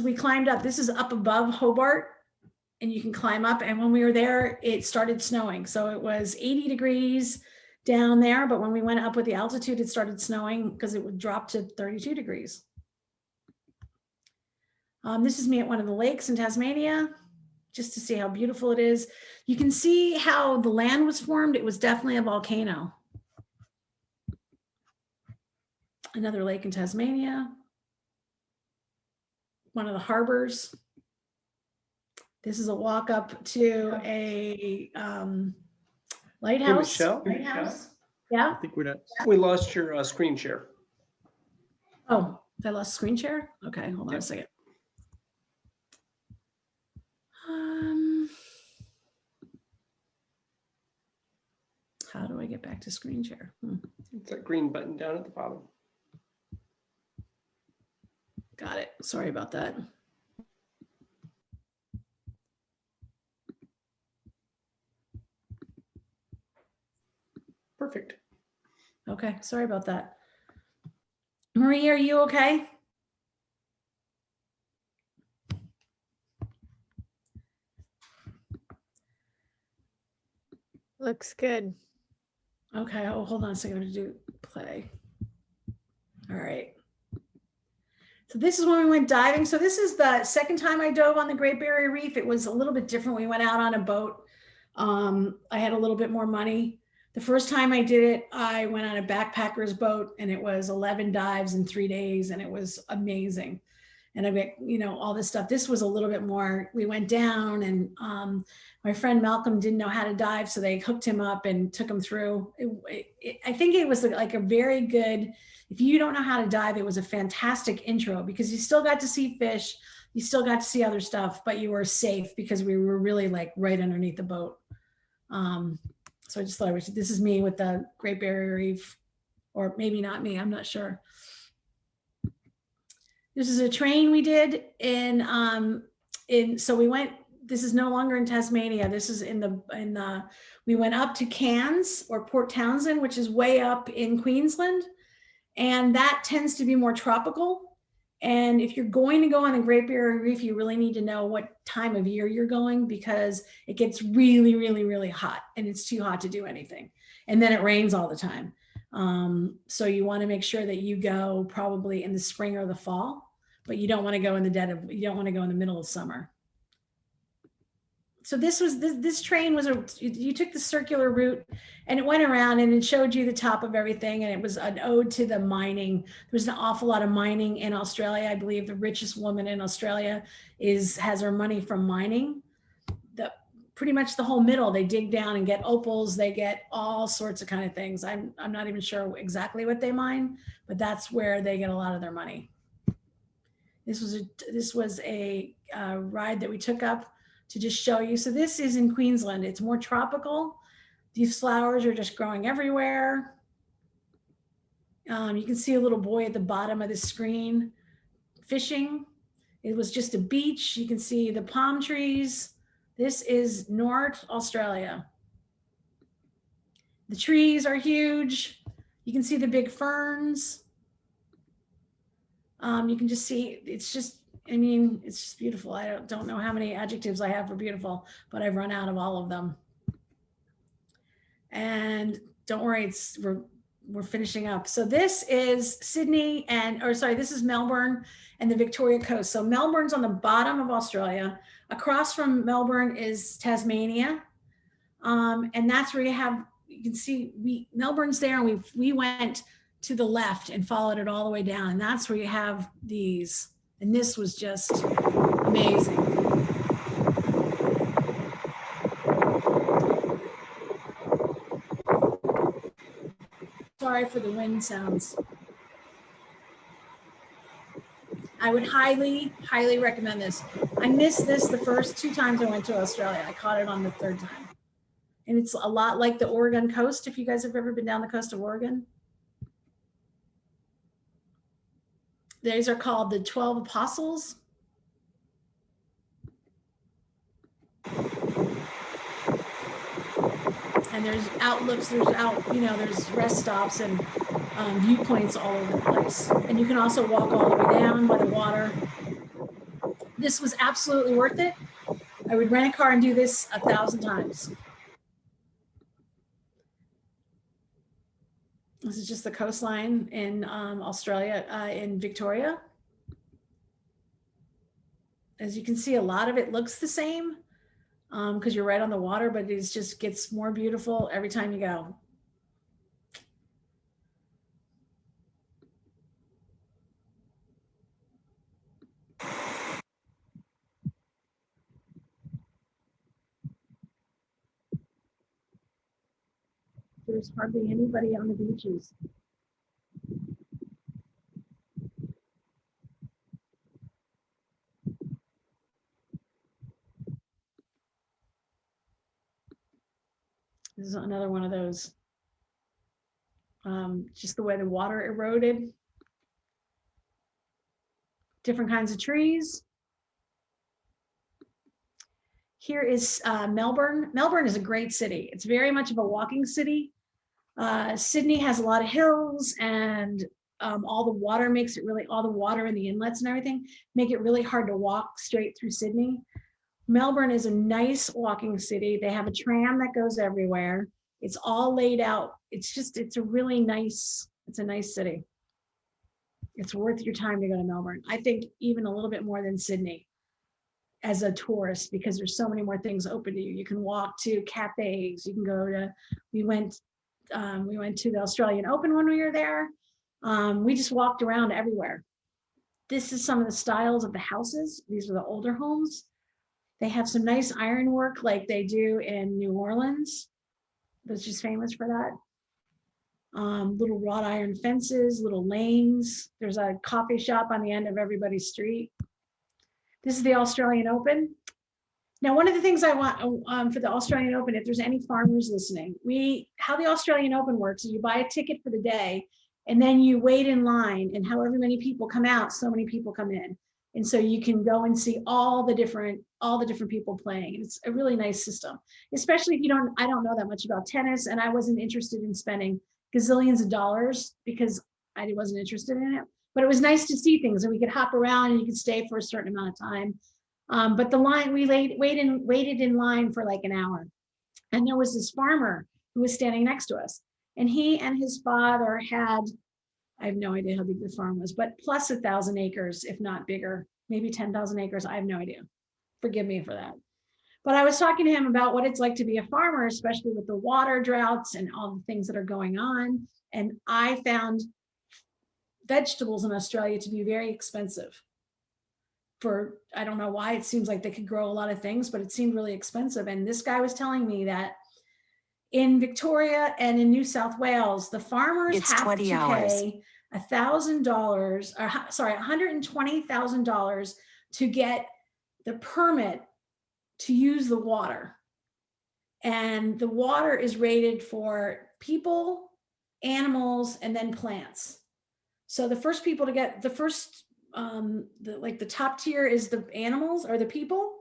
We climbed up. This is up above Hobart, and you can climb up. And when we were there, it started snowing. So it was 80 degrees down there, but when we went up with the altitude, it started snowing because it would drop to 32 degrees. This is me at one of the lakes in Tasmania, just to see how beautiful it is. You can see how the land was formed. It was definitely a volcano. Another lake in Tasmania. one of the harbors. This is a walk up to a lighthouse. Michelle? Lighthouse. I Yeah. think we're not. We lost your screen share. Oh, I lost screen share. Okay, hold on a Yep. second. How do I get back to screen share? It's that green button down at the bottom. Got it. Sorry about that. Perfect. Okay, sorry about that. Marie, are you okay? Looks good. Okay, oh, hold on a second. I'm gonna do play. All right. So this is when we went diving. So this is the second time I dove on the Great Barrier Reef. It was a little bit different. We went out on a boat. I had a little bit more money. The first time I did it, I went on a backpacker's boat and it was 11 dives in 3 days and it was amazing. And I got, you know, all this stuff. This was a little bit more, we went down and my friend Malcolm didn't know how to dive. So they hooked him up and took him through. I think it was like a very good, if you don't know how to dive, it was a fantastic intro because you still got to see fish, you still got to see other stuff, but you were safe because we were really like right underneath the boat. So I just thought, this is me with the Great Barrier Reef, or maybe not me, I'm not sure. This is a train we did so we went, this is no longer in Tasmania. This is we went up to Cairns or Port Townsend, which is way up in Queensland. And that tends to be more tropical. And if you're going to go on the Great Barrier Reef, you really need to know what time of year you're going because it gets really, really, really hot and it's too hot to do anything. And then it rains all the time. So you want to make sure that you go probably in the spring or the fall, but you don't want to go in you don't want to go in the middle of summer. So this train was you took the circular route and it went around and it showed you the top of everything. And it was an ode to the mining. There was an awful lot of mining in Australia. I believe the richest woman in Australia has her money from mining. Pretty much the whole middle, they dig down and get opals. They get all sorts of kind of things. I'm not even sure exactly what they mine, but that's where they get a lot of their money. This was a ride that we took up to just show you. So this is in Queensland. It's more tropical. These flowers are just growing everywhere. You can see a little boy at the bottom of the screen fishing. It was just a beach. You can see the palm trees. This is North Australia. The trees are huge. You can see the big ferns. You can just see, it's just beautiful. I don't know how many adjectives I have for beautiful, but I've run out of all of them. And don't worry, we're finishing up. So this is Sydney this is Melbourne and the Victoria Coast. So Melbourne's on the bottom of Australia. Across from Melbourne is Tasmania. And that's where you can see Melbourne's there and we went to the left and followed it all the way down. And that's where you have these. And this was just amazing. Sorry for the wind sounds. I would highly, highly recommend this. I missed this the first 2 times I went to Australia. I caught it on the 3rd time. And it's a lot like the Oregon coast, if you guys have ever been down the coast of Oregon. These are called the 12 Apostles. And there's outlooks, there's rest stops and viewpoints all over the place. And you can also walk all the way down by the water. This was absolutely worth it. I would rent a car and do this 1,000 times. This is just the coastline in Australia, in Victoria. As you can see, a lot of it looks the same because you're right on the water, but it just gets more beautiful every time you go. There's hardly anybody on the beaches. This is another one of those. Just the way the water eroded. Different kinds of trees. Here is Melbourne. Melbourne is a great city. It's very much of a walking city. Sydney has a lot of hills, and all the water makes it really, all the water in the inlets and everything make it really hard to walk straight through Sydney. Melbourne is a nice walking city. They have a tram that goes everywhere. It's all laid out. It's a really nice, it's a nice city. It's worth your time to go to Melbourne. I think even a little bit more than Sydney as a tourist, because there's so many more things open to you. You can walk to cafes. You can go to, we went to the Australian Open when we were there. We just walked around everywhere. This is some of the styles of the houses. These are the older homes. They have some nice ironwork like they do in New Orleans. That's just famous for that. Little wrought iron fences, little lanes. There's a coffee shop on the end of everybody's street. This is the Australian Open. Now, one of the things I want for the Australian Open, if there's any farmers listening, how the Australian Open works is you buy a ticket for the day, and then you wait in line, and however many people come out, so many people come in. And so you can go and see all the different people playing. It's a really nice system, especially if I don't know that much about tennis, and I wasn't interested in spending gazillions of dollars because I wasn't interested in it. But it was nice to see things, and we could hop around and you could stay for a certain amount of time. But the line, we waited in line for like an hour. And there was this farmer who was standing next to us, and he and his father had, I have no idea how big the farm was, but plus 1,000 acres, if not bigger, maybe 10,000 acres. I have no idea. Forgive me for that. But I was talking to him about what it's like to be a farmer, especially with the water droughts and all the things that are going on. And I found vegetables in Australia to be very expensive. I don't know why, it seems like they could grow a lot of things, but it seemed really expensive. And this guy was telling me that in Victoria and in New South Wales, the farmers have to pay $1,000, or sorry, $120,000 to get the permit to use the water. And the water is rated for people, animals, and then plants. So the first people to get the first, the top tier is the animals or the people.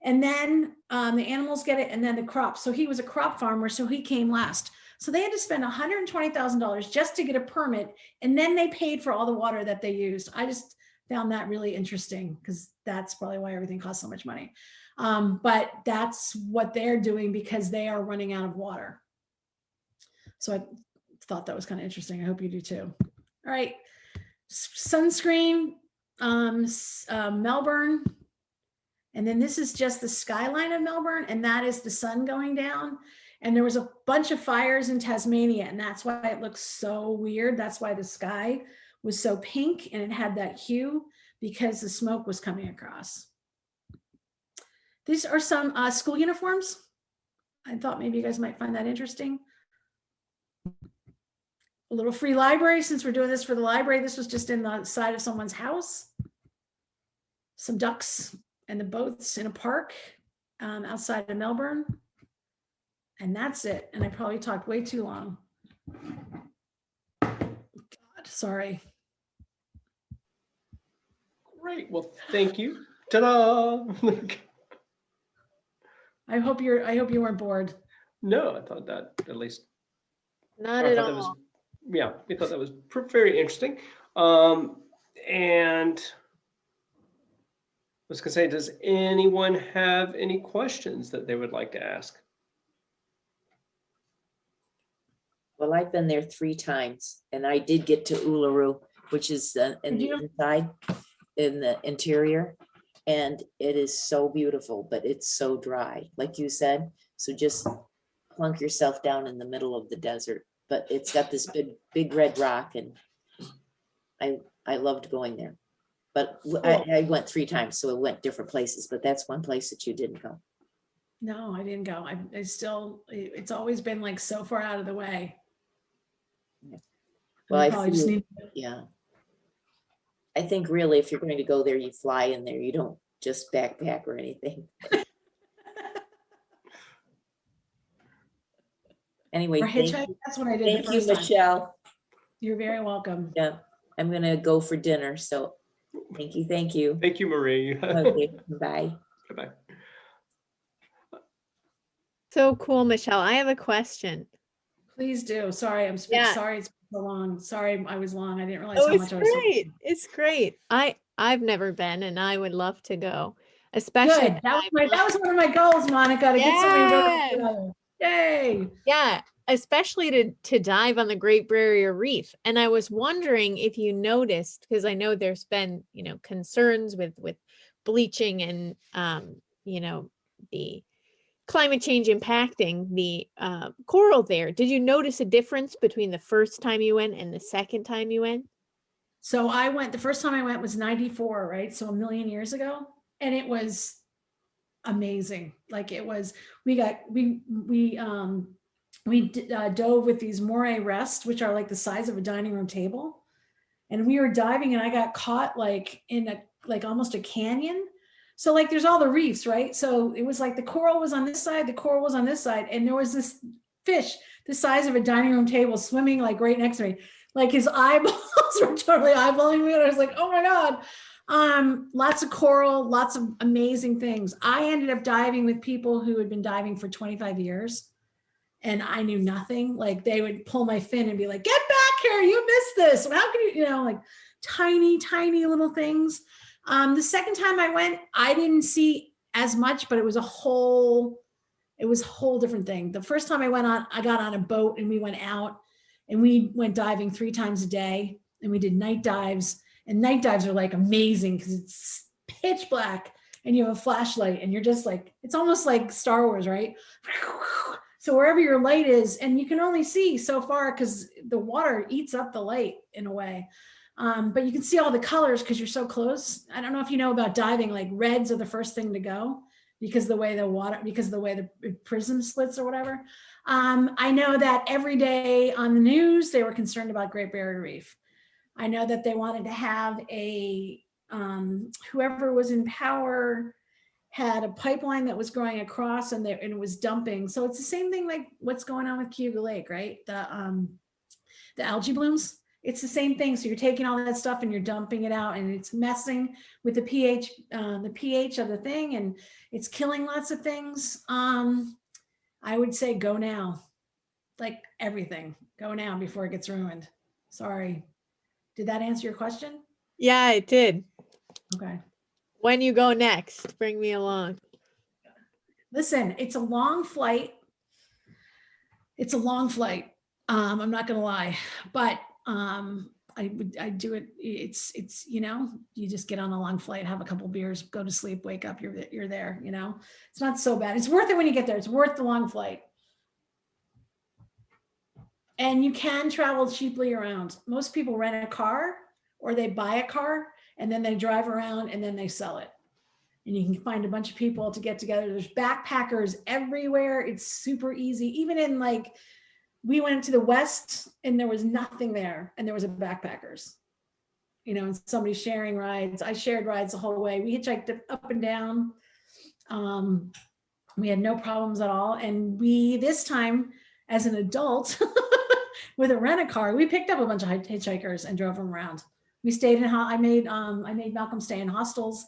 And then the animals get it, and then the crops. So he was a crop farmer, so he came last. So they had to spend $120,000 just to get a permit, and then they paid for all the water that they used. I just found that really interesting, because that's probably why everything costs so much money. But that's what they're doing because they are running out of water. So I thought that was kind of interesting. I hope you do too. All right, sunscreen, Melbourne. And then this is just the skyline of Melbourne, and that is the sun going down. And there was a bunch of fires in Tasmania, and that's why it looks so weird. That's why the sky was so pink and it had that hue, because the smoke was coming across. These are some school uniforms. I thought maybe you guys might find that interesting. A little free library, since we're doing this for the library. This was just in the side of someone's house. Some ducks and the boats in a park outside of Melbourne. And that's it. And I probably talked way too long. God, sorry. Great. Well, thank you. Ta-da! I hope you weren't bored. No, I thought that at least. Not I at thought that was, all. yeah, I thought that was very interesting. And I was gonna say, does anyone have any questions that they would like to ask? Well, I've been there 3 times, and I did get to Uluru, which is in Did the you? inside, in the interior, and it is so beautiful, but it's so dry, like you said. So just plunk yourself down in the middle of the desert. But it's got this big red rock, and I loved going there. But I went 3 times, so I went different places. But that's one place that you didn't go. No, I didn't go. I still, it's always been like so far out of the way. Well, I I probably just feel- need, Yeah. I think really if you're going to go there, you fly in there. You don't just backpack or anything. Anyway, or thank hitchhike. you, That's what I did the thank you, first time. Michelle. You're very welcome. Yeah, I'm gonna go for dinner, so thank you, thank you. Thank you, Marie. Okay, bye. Bye-bye. So cool, Michelle. I have a question. Please do. Sorry, Yeah. sorry it's been so long. Sorry I was long. I didn't realize Oh, how it's much I was. great. It's great. I've never been and I would love to go, especially. Good. That was one of my goals, Monica, to get somebody to go together. Yay. Yeah, especially to dive on the Great Barrier Reef. And I was wondering if you noticed, because I know there's been, concerns with bleaching and the climate change impacting the coral there. Did you notice a difference between the first time you went and the second time you went? So the first time I went was 94, right? So a million years ago. And it was amazing. Like it was, we dove with these moray rests, which are like the size of a dining room table. And we were diving and I got caught like in almost a canyon. So like there's all the reefs, right? So it was like the coral was on this side, the coral was on this side. And there was this fish the size of a dining room table swimming like right next to me. Like his eyeballs were totally eyeballing me. And I was like, oh my God. Lots of coral, lots of amazing things. I ended up diving with people who had been diving for 25 years and I knew nothing. Like they would pull my fin and be like, get back here, you missed this. How can you, like tiny, tiny little things. The second time I went, I didn't see as much, but it was a whole different thing. The first time I got on a boat and we went out and we went diving 3 times a day and we did night dives. And night dives are like amazing because it's pitch black and you have a flashlight and you're just like, it's almost like Star Wars, right? So wherever your light is, and you can only see so far because the water eats up the light in a way. But you can see all the colors because you're so close. I don't know if you know about diving, like reds are the first thing to go because the way the prism splits or whatever. I know that every day on the news, they were concerned about Great Barrier Reef. I know that they wanted to have whoever was in power had a pipeline that was going across and it was dumping. So it's the same thing like what's going on with Cayuga Lake, right? The algae blooms. It's the same thing. So you're taking all that stuff and you're dumping it out and it's messing with the pH of the thing and it's killing lots of things. I would say go now, like everything. Go now before it gets ruined. Sorry. Did that answer your question? Yeah, it did. Okay. When you go next, bring me along. Listen, it's a long flight. I'm not gonna lie, but I do it. It's you just get on a long flight, have a couple beers, go to sleep, wake up, you're there. It's not so bad. It's worth it when you get there. It's worth the long flight. And you can travel cheaply around. Most people rent a car or they buy a car and then they drive around and then they sell it. And you can find a bunch of people to get together. There's backpackers everywhere. It's super easy. Even in we went to the West and there was nothing there and there was a backpackers, and somebody sharing rides. I shared rides the whole way. We hitchhiked up and down. We had no problems at all. And this time as an adult with a rent-a-car, we picked up a bunch of hitchhikers and drove them around. We stayed in, I made Malcolm stay in hostels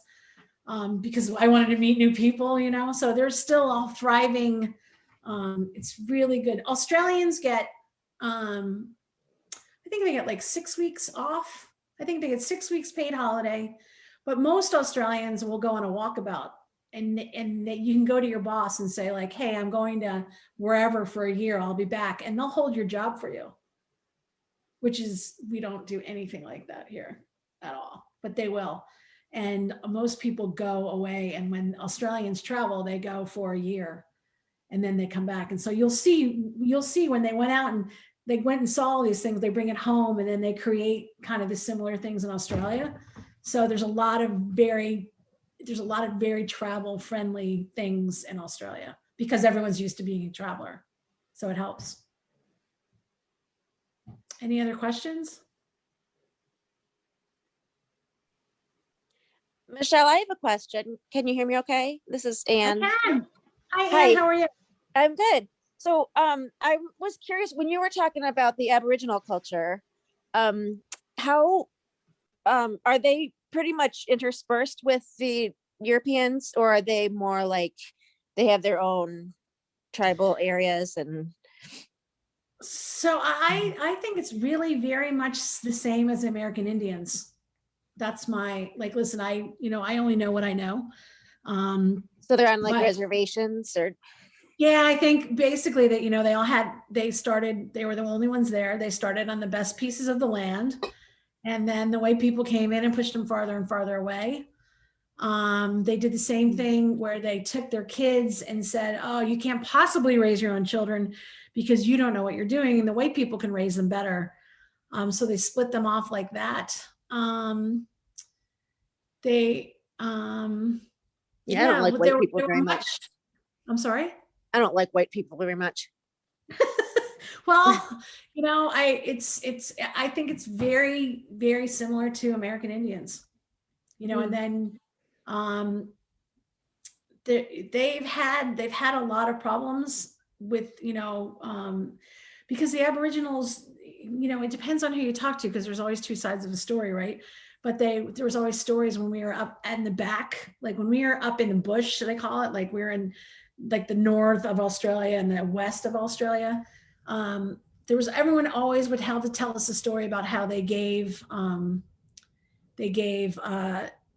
because I wanted to meet new people, so they're still all thriving. It's really good. Australians get, I think they get like 6 weeks off. I think they get 6 weeks paid holiday, but most Australians will go on a walkabout and you can go to your boss and say like, hey, I'm going to wherever for a year, I'll be back. And they'll hold your job for you, which is, we don't do anything like that here at all, but they will. And most people go away. And when Australians travel, they go for a year and then they come back. And so you'll see when they went out and they went and saw all these things, they bring it home and then they create kind of the similar things in Australia. So there's a lot of very travel friendly things in Australia. because everyone's used to being a traveler. So it helps. Any other questions? Michelle, I have a question. Can you hear me okay? This is Anne. I can. Hi, Hi. Anne, how are you? I'm good. So I was curious when you were talking about the Aboriginal culture, how are they pretty much interspersed with the Europeans, or are they more like they have their own tribal areas? And So I think it's really very much the same as American Indians. That's my, like, listen, I only know what I know. so they're on like But- reservations, or Yeah, I think basically that, they were the only ones there. They started on the best pieces of the land. And then the white people came in and pushed them farther and farther away. They did the same thing where they took their kids and said, oh, you can't possibly raise your own children because you don't know what you're doing. And the white people can raise them better. So they split them off like that. They, yeah, I don't like but white they people were very much. I'm sorry. I don't like white people very much. Well, I think it's very, very similar to American Indians, and then they've had a lot of problems with, because the Aboriginals, it depends on who you talk to, because there's always two sides of the story, right? But there was always stories when we were up in the back, like when we were up in the bush, should I call it? Like we're in like the north of Australia and the west of Australia. Everyone always would have to tell us a story about how they gave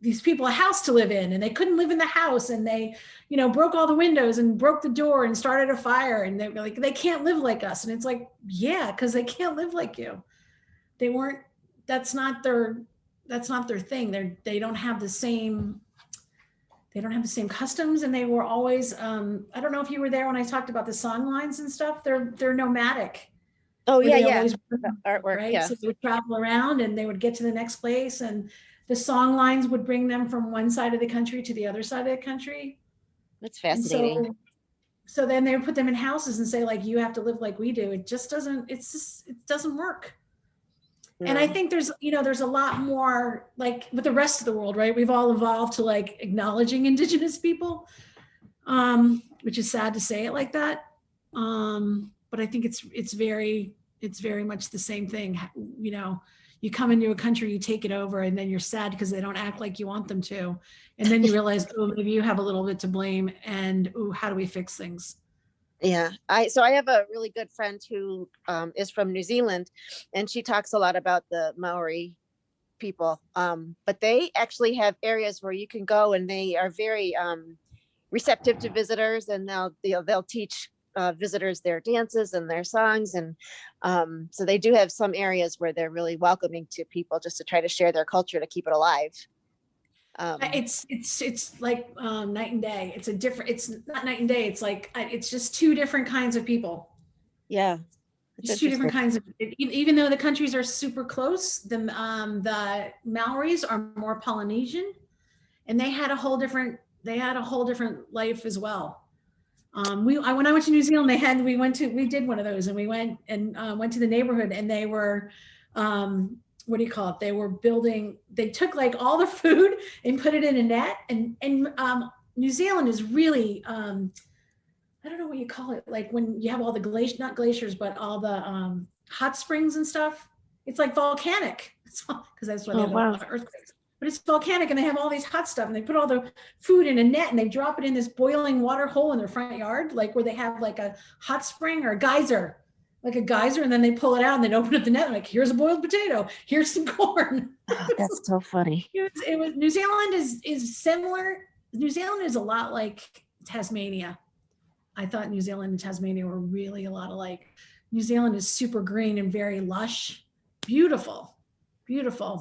these people a house to live in, and they couldn't live in the house, and they, broke all the windows and broke the door and started a fire, and they were like, they can't live like us. And it's like, yeah, because they can't live like you. That's not their thing. They don't have the same customs, and they were always, I don't know if you were there when I talked about the song lines and stuff. They're nomadic. Oh yeah, They yeah. always- The artwork, right? yeah. So they would travel around and they would get to the next place, and the song lines would bring them from one side of the country to the other side of the country. That's And fascinating. so then they would put them in houses and say, like, you have to live like we do. It doesn't work. And I No. think there's a lot more, like with the rest of the world, right? We've all evolved to like acknowledging Indigenous people, which is sad to say it like that. But I think it's very much the same thing. You come into a country, you take it over, and then you're sad because they don't act like you want them to. And then you realize, oh, maybe you have a little bit to blame, and oh, how do we fix things? Yeah, I have a really good friend who is from New Zealand, and she talks a lot about the Maori people. But they actually have areas where you can go, and they are very receptive to visitors, and they'll teach visitors their dances and their songs, and so they do have some areas where they're really welcoming to people, just to try to share their culture to keep it alive. It's like night and day. It's not night and day. It's like, it's just two different kinds of people. Yeah, It's two different kinds of, even though the countries are super close, the Maoris are more Polynesian, and they had a whole different life as well. When I went to New Zealand, we did one of those, and we went to the neighborhood, and they were, what do you call it? They took like all the food and put it in a net, and New Zealand is really, I don't know what you call it. Like when you have all the not glaciers, but all the hot springs and stuff. It's like volcanic. Because that's why they have a lot of earthquakes. But it's volcanic, and they have all these hot stuff, and they put all the food in a net, and they drop it in this boiling water hole in their front yard, like where they have like a hot spring or a geyser, and then they pull it out and then open up the net, and like, here's a boiled potato, here's some corn. Oh, that's so funny. It was New Zealand is similar. New Zealand is a lot like Tasmania. I thought New Zealand and Tasmania were really a lot alike. New Zealand is super green and very lush, beautiful,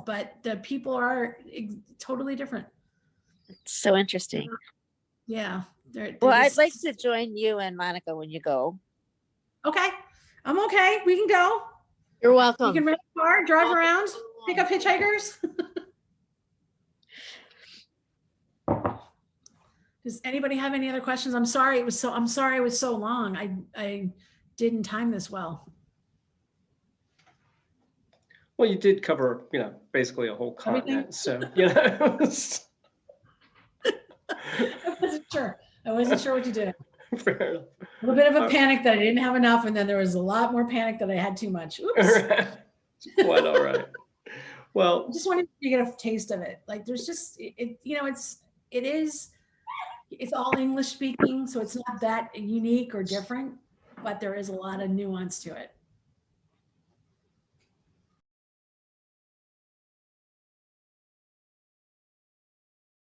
but the people are totally different. It's so interesting. Yeah. Well, I'd like to join you and Monica when you go. Okay. I'm okay. We can go. You're You welcome. can rent a car, drive around, pick up hitchhikers. Does anybody have any other questions? I'm sorry it was so long. I didn't time this well. Well, you did cover, basically a whole Everything? continent, so, it's I wasn't sure. I wasn't sure what to do. fair enough. A little bit of a panic that I didn't have enough, and then there was a lot more panic that I had too much. Oops. It's quite all right. I Well, just wanted to get a taste of it. Like there's just it's all English speaking, so it's not that unique or different, but there is a lot of nuance to it.